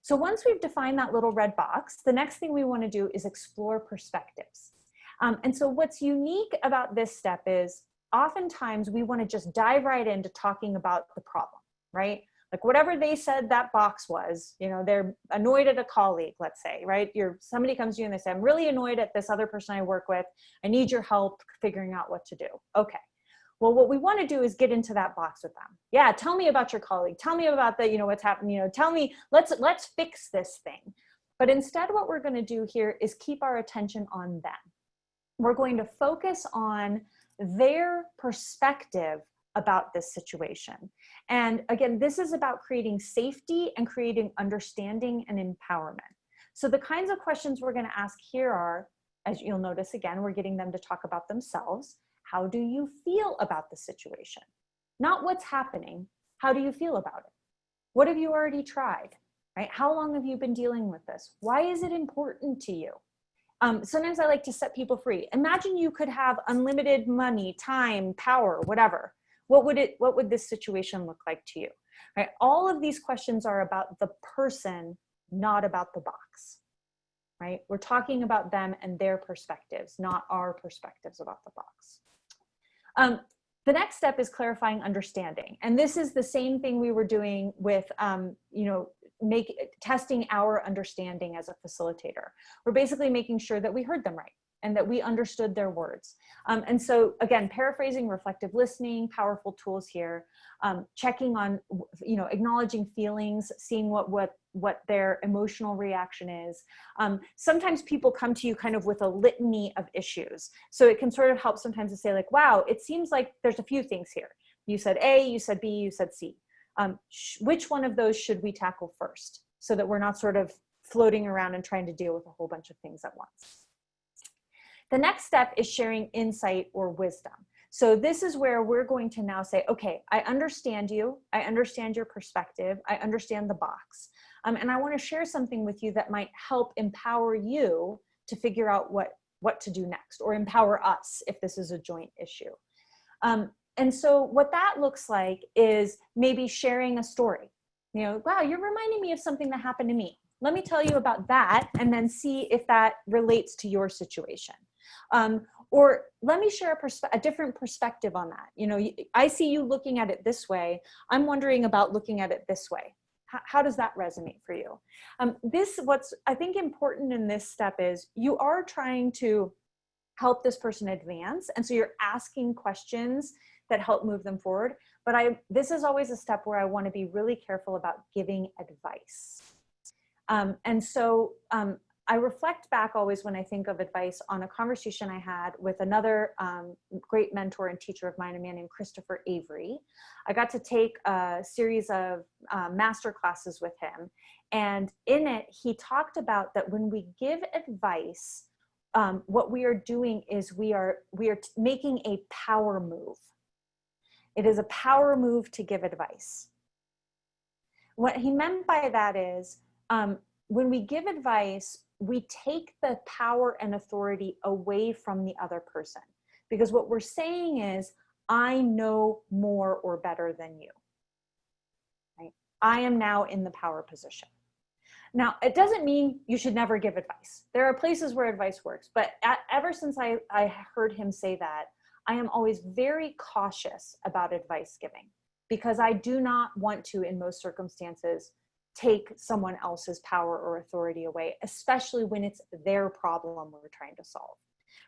So once we've defined that little red box, the next thing we want to do is explore perspectives. And so what's unique about this step is oftentimes we want to just dive right into talking about the problem, right? Like whatever they said that box was, you know, they're annoyed at a colleague, let's say, right? Somebody comes to you and they say, I'm really annoyed at this other person I work with. I need your help figuring out what to do. Okay. Well, what we want to do is get into that box with them. Yeah, tell me about your colleague. Tell me about the, you know, what's happening. You know, tell me, let's fix this thing. But instead, what we're going to do here is keep our attention on them. We're going to focus on their perspective about this situation. And again, this is about creating safety and creating understanding and empowerment. So the kinds of questions we're going to ask here are, as you'll notice again, we're getting them to talk about themselves. How do you feel about the situation? Not what's happening. How do you feel about it? What have you already tried? Right? How long have you been dealing with this? Why is it important to you? Sometimes I like to set people free. Imagine you could have unlimited money, time, power, whatever. What would this situation look like to you? Right? All of these questions are about the person, not about the box. Right? We're talking about them and their perspectives, not our perspectives about the box. The next step is clarifying understanding. And this is the same thing we were doing with, you know, testing our understanding as a facilitator. We're basically making sure that we heard them right and that we understood their words. And so again, paraphrasing, reflective listening, powerful tools here, checking on, you know, acknowledging feelings, seeing what their emotional reaction is. Sometimes people come to you kind of with a litany of issues. So it can sort of help sometimes to say like, wow, it seems like there's a few things here. You said A, you said B, you said C. Which one of those should we tackle first so that we're not sort of floating around and trying to deal with a whole bunch of things at once? The next step is sharing insight or wisdom. So this is where we're going to now say, okay, I understand you. I understand your perspective. I understand the box. And I want to share something with you that might help empower you to figure out what to do next, or empower us if this is a joint issue. And so what that looks like is maybe sharing a story. You know, wow, you're reminding me of something that happened to me. Let me tell you about that and then see if that relates to your situation. Or let me share a different perspective on that. You know, I see you looking at it this way. I'm wondering about looking at it this way. How does that resonate for you? What's I think important in this step is you are trying to help this person advance. And so you're asking questions that help move them forward. But this is always a step where I want to be really careful about giving advice. And so I reflect back always when I think of advice on a conversation I had with another great mentor and teacher of mine, a man named Christopher Avery. I got to take a series of master classes with him. And in it, he talked about that when we give advice, what we are doing is we are making a power move. It is a power move to give advice. What he meant by that is when we give advice, we take the power and authority away from the other person. Because what we're saying is, I know more or better than you. Right? I am now in the power position. Now, it doesn't mean you should never give advice. There are places where advice works, but ever since I heard him say that, I am always very cautious about advice giving, because I do not want to, in most circumstances, take someone else's power or authority away, especially when it's their problem we're trying to solve,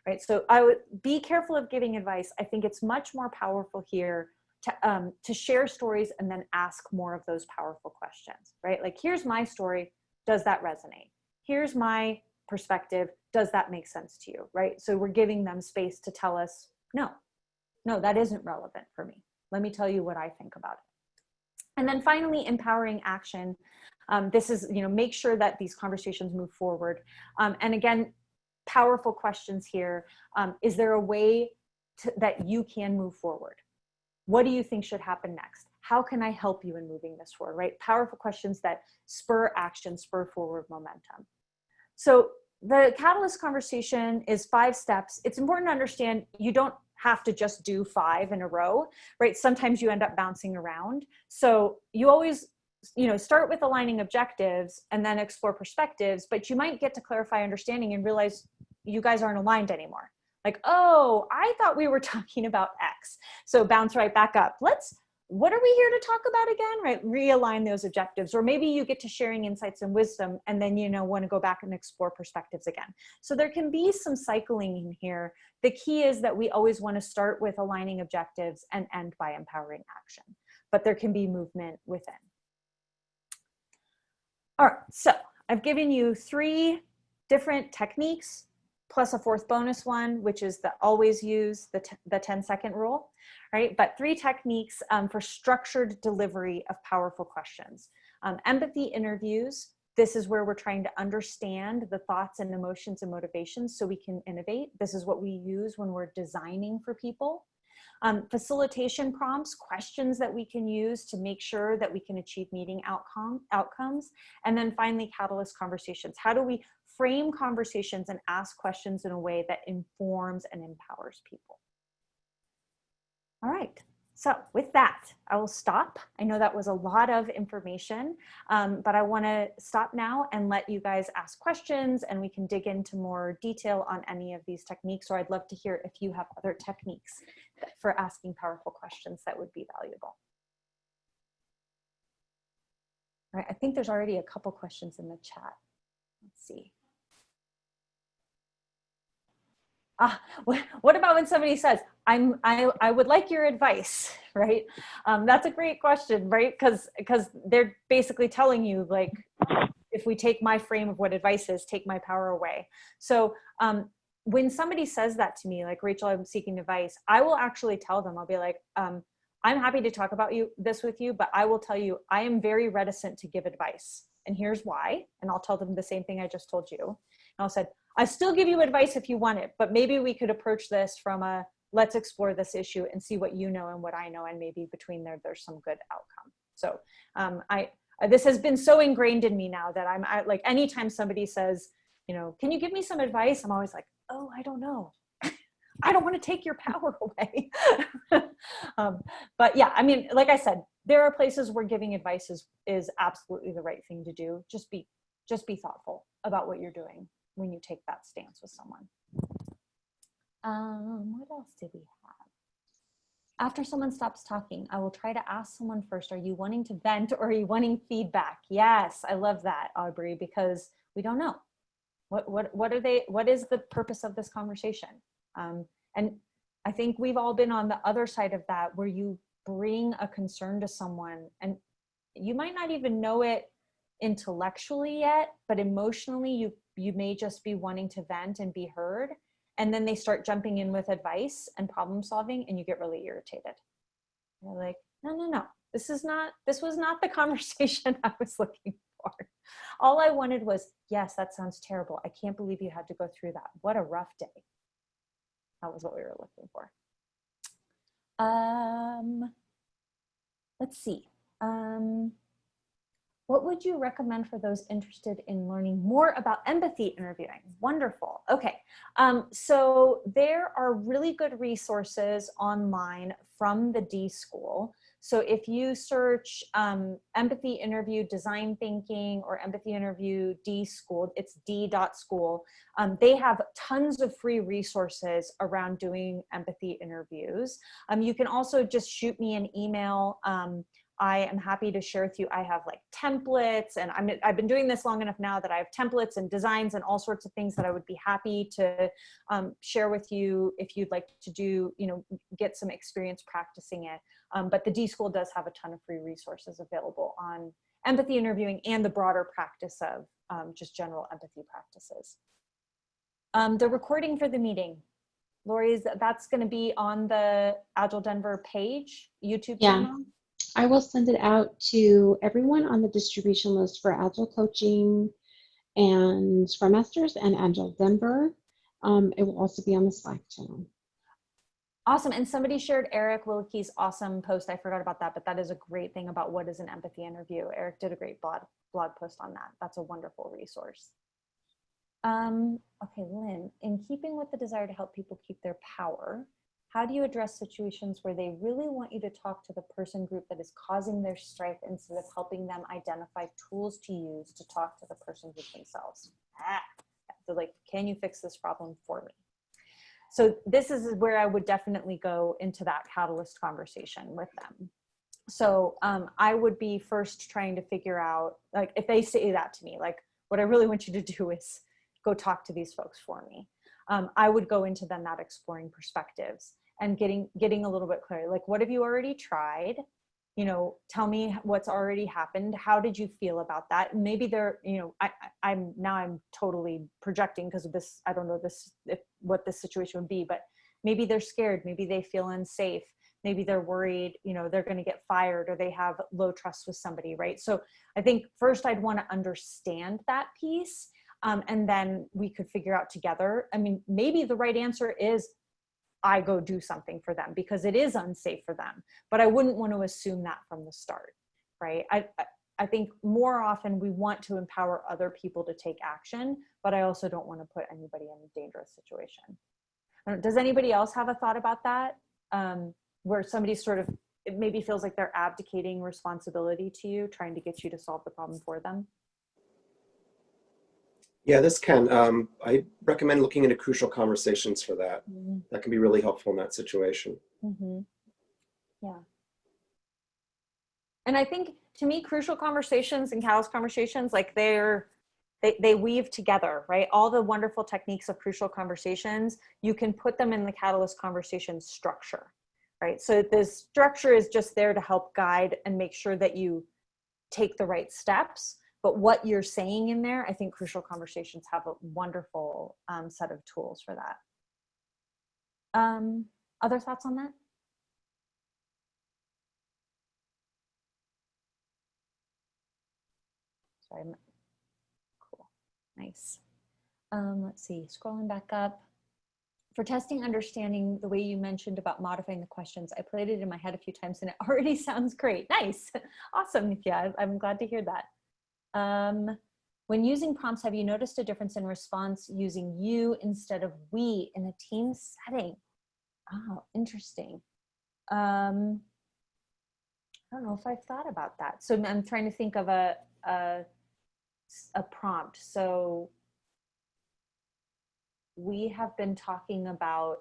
right? So I would be careful of giving advice. I think it's much more powerful here to share stories and then ask more of those powerful questions, right? Like, here's my story. Does that resonate? Here's my perspective. Does that make sense to you, right? So we're giving them space to tell us, no, that isn't relevant for me. Let me tell you what I think about it. And then finally, empowering action. This is, make sure that these conversations move forward. And again, powerful questions here. Is there a way that you can move forward. What do you think should happen next? How can I help you in moving this forward, right? Powerful questions that spur action, spur forward momentum. So the catalyst conversation is 5 steps. It's important to understand you don't have to just do 5 in a row, right? Sometimes you end up bouncing around. So you always, start with aligning objectives and then explore perspectives, but you might get to clarify understanding and realize you guys aren't aligned anymore. Like, oh, I thought we were talking about X. So bounce right back up. What are we here to talk about again, right? Realign those objectives, or maybe you get to sharing insights and wisdom and then, want to go back and explore perspectives again. So there can be some cycling in here. The key is that we always want to start with aligning objectives and end by empowering action, but there can be movement within. All right, so I've given you 3 different techniques plus a 4th bonus one, which is the always use the 10-second rule, right? But 3 techniques for structured delivery of powerful questions. Empathy interviews. This is where we're trying to understand the thoughts and emotions and motivations so we can innovate. This is what we use when we're designing for people. Facilitation prompts, questions that we can use to make sure that we can achieve meeting outcomes. And then finally, catalyst conversations. How do we frame conversations and ask questions in a way that informs and empowers people? All right, so with that, I will stop. I know that was a lot of information, but I want to stop now and let you guys ask questions and we can dig into more detail on any of these techniques, or I'd love to hear if you have other techniques for asking powerful questions that would be valuable. All right, I think there's already a couple questions in the chat. Let's see. What about when somebody says, I would like your advice, right? That's a great question, right? Because they're basically telling you, like, if we take my frame of what advice is, take my power away. So when somebody says that to me, like, Rachel, I'm seeking advice, I will actually tell them, I'll be like, I'm happy to talk about this with you, but I will tell you, I am very reticent to give advice. And here's why. And I'll tell them the same thing I just told you. And I'll say, I still give you advice if you want it, but maybe we could approach this from a, let's explore this issue and see what you know and what I know. And maybe between there's some good outcome. So this has been so ingrained in me now that I like, anytime somebody says, can you give me some advice? I'm always like, oh, I don't know. I don't want to take your power away. But yeah, I mean, like I said, there are places where giving advice is absolutely the right thing to do. Just be thoughtful about what you're doing when you take that stance with someone. What else did we have? After someone stops talking, I will try to ask someone first, are you wanting to vent or are you wanting feedback? Yes, I love that, Aubrey, because we don't know. What is the purpose of this conversation? And I think we've all been on the other side of that, where you bring a concern to someone and you might not even know it intellectually yet, but emotionally you may just be wanting to vent and be heard. And then they start jumping in with advice and problem solving and you get really irritated. You're like, no, this was not the conversation I was looking for. All I wanted was, yes, that sounds terrible. I can't believe you had to go through that. What a rough day. That was what we were looking for. Let's see. What would you recommend for those interested in learning more about empathy interviewing? Wonderful. Okay. So there are really good resources online from the D School. So if you search empathy interview design thinking or empathy interview D School, it's d.school. They have tons of free resources around doing empathy interviews. You can also just shoot me an email. I am happy to share with you. I have like templates, and I've been doing this long enough now that I have templates and designs and all sorts of things that I would be happy to share with you if you'd like to do, get some experience practicing it. But the D School does have a ton of free resources available on empathy interviewing and the broader practice of just general empathy practices. The recording for the meeting, Lori, that's going to be on the Agile Denver page, YouTube channel? I will send it out to everyone on the distribution list for Agile Coaching and Scrum Masters and Agile Denver. It will also be on the Slack channel. Awesome. And somebody shared Eric Wilke's awesome post. I forgot about that, but that is a great thing about what is an empathy interview. Eric did a great blog post on that. That's a wonderful resource. Okay, Lynn, in keeping with the desire to help people keep their power, how do you address situations where they really want you to talk to the person group that is causing their strife instead of helping them identify tools to use to talk to the person group themselves? So like, can you fix this problem for me? So this is where I would definitely go into that catalyst conversation with them. So I would be first trying to figure out, like, if they say that to me, like, what I really want you to do is go talk to these folks for me. I would go into then that exploring perspectives and getting a little bit clearer. Like, what have you already tried? You know, tell me what's already happened. How did you feel about that? And maybe they're, you know, I'm totally projecting because of this. I don't know what this situation would be, but maybe they're scared. Maybe they feel unsafe. Maybe they're worried, you know, they're going to get fired or they have low trust with somebody, right? So I think first I'd want to understand that piece. And then we could figure out together. I mean, maybe the right answer is I go do something for them because it is unsafe for them, but I wouldn't want to assume that from the start, right? I think more often we want to empower other people to take action, but I also don't want to put anybody in a dangerous situation. Does anybody else have a thought about that? Where somebody sort of, it maybe feels like they're abdicating responsibility to you, trying to get you to solve the problem for them? Yeah, this can. I recommend looking into crucial conversations for that. Mm-hmm. That can be really helpful in that situation. Mm-hmm. Yeah. And I think, to me, crucial conversations and catalyst conversations, like they weave together, right? All the wonderful techniques of crucial conversations, you can put them in the catalyst conversation structure, right? So the structure is just there to help guide and make sure that you take the right steps. But what you're saying in there, I think crucial conversations have a wonderful set of tools for that. Other thoughts on that? Sorry. Cool. Nice. Let's see, scrolling back up. For testing understanding, the way you mentioned about modifying the questions, I played it in my head a few times and it already sounds great. Nice. Awesome. Yeah, I'm glad to hear that. When using prompts, have you noticed a difference in response using you instead of we in a team setting? Oh, interesting. I don't know if I've thought about that. So I'm trying to think of a prompt. So we have been talking about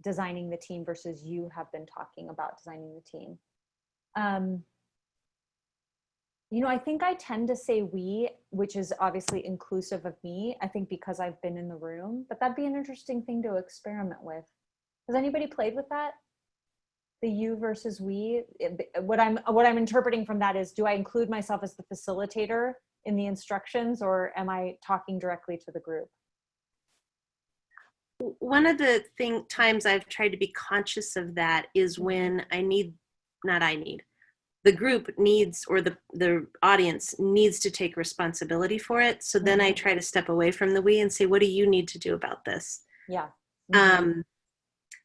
designing the team versus you have been talking about designing the team. You know, I think I tend to say we, which is obviously inclusive of me, I think because I've been in the room, but that'd be an interesting thing to experiment with. Has anybody played with that? The you versus we? What I'm interpreting from that is, do I include myself as the facilitator in the instructions, or am I talking directly to the group? One of the times I've tried to be conscious of that is when the group needs, or the audience needs to take responsibility for it. So then I try to step away from the we and say, what do you need to do about this? Yeah.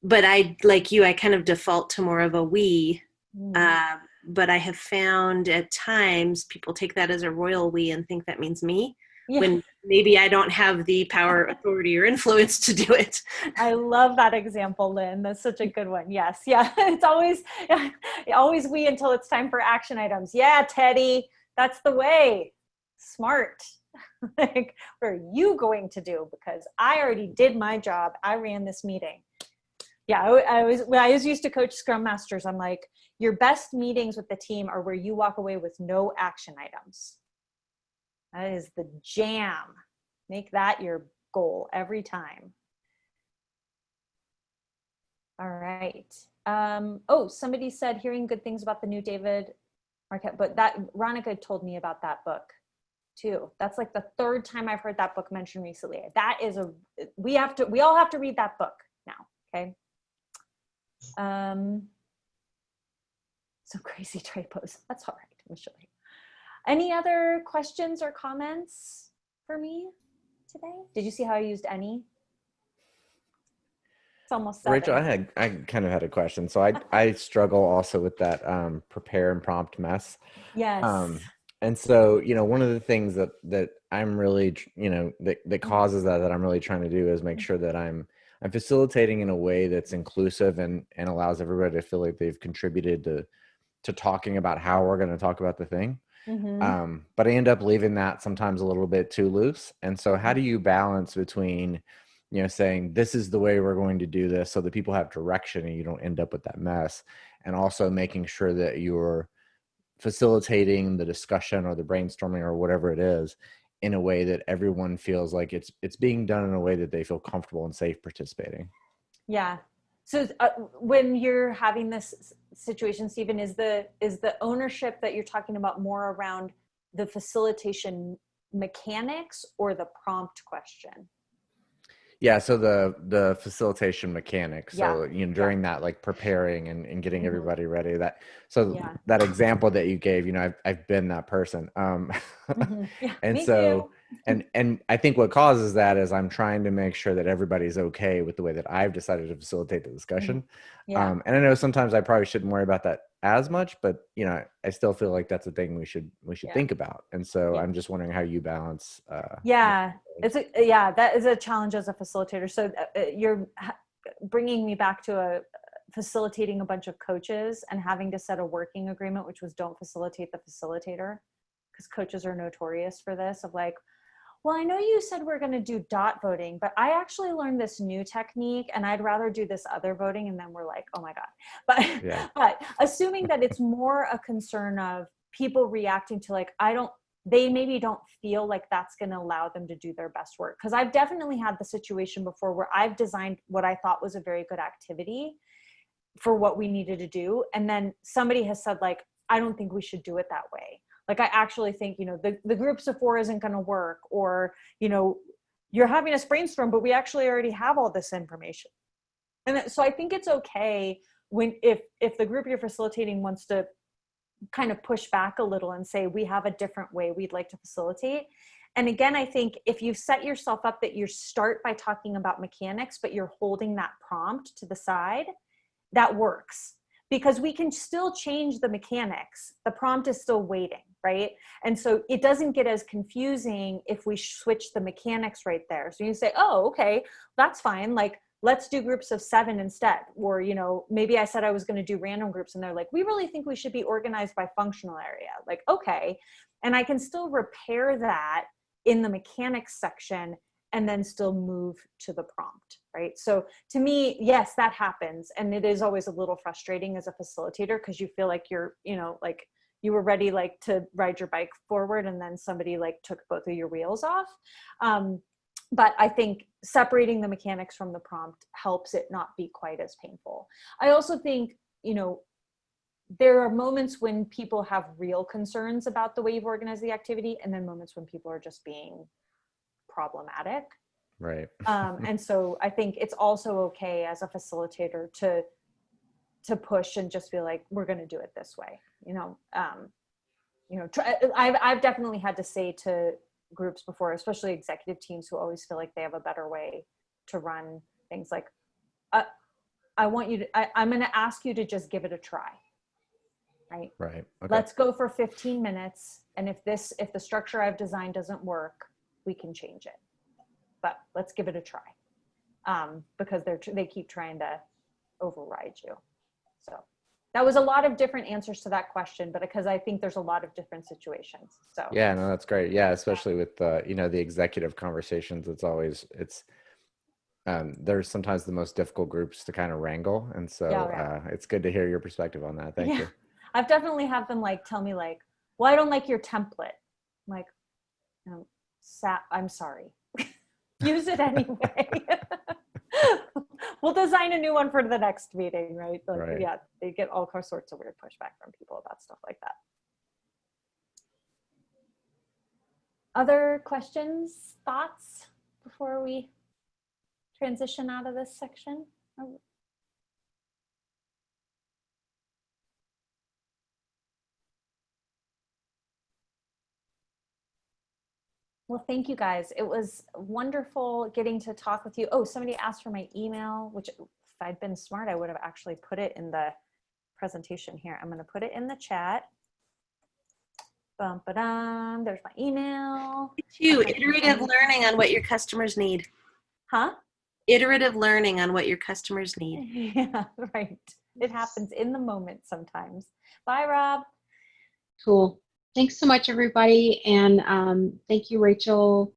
But I, like you, I kind of default to more of a we, but I have found at times people take that as a royal we and think that means me. Yeah. When maybe I don't have the power, authority, or influence to do it. I love that example, Lynn. That's such a good one. Yes. Yeah. It's always we until it's time for action items. Yeah, Teddy, that's the way. Smart. Like, what are you going to do? Because I already did my job. I ran this meeting. Yeah, when I was used to coach Scrum Masters, I'm like, your best meetings with the team are where you walk away with no action items. That is the jam. Make that your goal every time. All right. Oh, somebody said hearing good things about the new David Marquette, but that Ronica told me about that book too. That's like the third time I've heard that book mentioned recently. That is we all have to read that book now. Okay. So crazy typos. That's all right. I'm sure. Any other questions or comments for me today? Did you see how I used any? almost 7. Rachel, I kind of had a question. So I struggle also with that prepare and prompt mess. Yes. And so, one of the things that I'm really, that causes that I'm really trying to do is make sure that I'm facilitating in a way that's inclusive and allows everybody to feel like they've contributed to talking about how we're going to talk about the thing. But I end up leaving that sometimes a little bit too loose. And so how do you balance between, saying this is the way we're going to do this so that people have direction and you don't end up with that mess, and also making sure that you're facilitating the discussion or the brainstorming or whatever it is in a way that everyone feels like it's being done in a way that they feel comfortable and safe participating. Yeah. So when you're having this situation, Stephen, is the ownership that you're talking about more around the facilitation mechanics or the prompt question? Yeah, so the facilitation mechanics. So Yeah. during that, like preparing and getting everybody ready. That Yeah. that example that you gave, I've been that person. Yeah, And me so too. and I think what causes that is I'm trying to make sure that everybody's okay with the way that I've decided to facilitate the discussion. Yeah. And I know sometimes I probably shouldn't worry about that as much, but I still feel like that's a thing we should think about. And so I'm just wondering how you balance. Yeah, that is a challenge as a facilitator. So you're bringing me back to facilitating a bunch of coaches and having to set a working agreement, which was don't facilitate the facilitator, because coaches are notorious for this of like, well, I know you said we're going to do dot voting, but I actually learned this new technique and I'd rather do this other voting. And then we're like, oh my God. But assuming that it's more a concern of people reacting to like, they maybe don't feel like that's going to allow them to do their best work. Because I've definitely had the situation before where I've designed what I thought was a very good activity for what we needed to do. And then somebody has said like, I don't think we should do it that way. Like, I actually think, the groups of 4 isn't going to work, or, you're having us brainstorm, but we actually already have all this information. And so I think it's okay if the group you're facilitating wants to kind of push back a little and say, we have a different way we'd like to facilitate. And again, I think if you set yourself up that you start by talking about mechanics, but you're holding that prompt to the side, that works. Because we can still change the mechanics. The prompt is still waiting, right? And so it doesn't get as confusing if we switch the mechanics right there. So you say, oh, okay, that's fine. Like, let's do groups of 7 instead. Or, maybe I said I was going to do random groups and they're like, we really think we should be organized by functional area. Like, okay. And I can still repair that in the mechanics section and then still move to the prompt, right? So to me, yes, that happens. And it is always a little frustrating as a facilitator because you feel like you're, like you were ready like to ride your bike forward and then somebody like took both of your wheels off. But I think separating the mechanics from the prompt helps it not be quite as painful. I also think, there are moments when people have real concerns about the way you've organized the activity, and then moments when people are just being problematic. Right. And so I think it's also okay as a facilitator to push and just be like, we're going to do it this way. I've definitely had to say to groups before, especially executive teams who always feel like they have a better way to run things, like, I'm going to ask you to just give it a try. Right. Okay. Let's go for 15 minutes. And if the structure I've designed doesn't work, we can change it, but let's give it a try. Because they keep trying to override you. So that was a lot of different answers to that question, but because I think there's a lot of different situations. So yeah, no, that's great. Yeah, especially with the executive conversations. There's sometimes the most difficult groups to kind of wrangle, and so it's good to hear your perspective on that. Thank you. I've definitely had them like tell me like, well, I don't like your template. I'm like, I'm sorry. Use it anyway. We'll design a new one for the next meeting, right? Like, right. Yeah, they get all sorts of weird pushback from people about stuff like that. Other questions, thoughts before we transition out of this section? Well, thank you guys. It was wonderful getting to talk with you. Oh, somebody asked for my email, which I'd been smart, I would have actually put it in the presentation here. I'm going to put it in the chat. Bum, ba-dum. There's my email. Iterative learning on what your customers need. Huh? Iterative learning on what your customers need. Yeah, right. It happens in the moment sometimes. Bye, Rob. Cool. Thanks so much, everybody. And thank you, Rachel.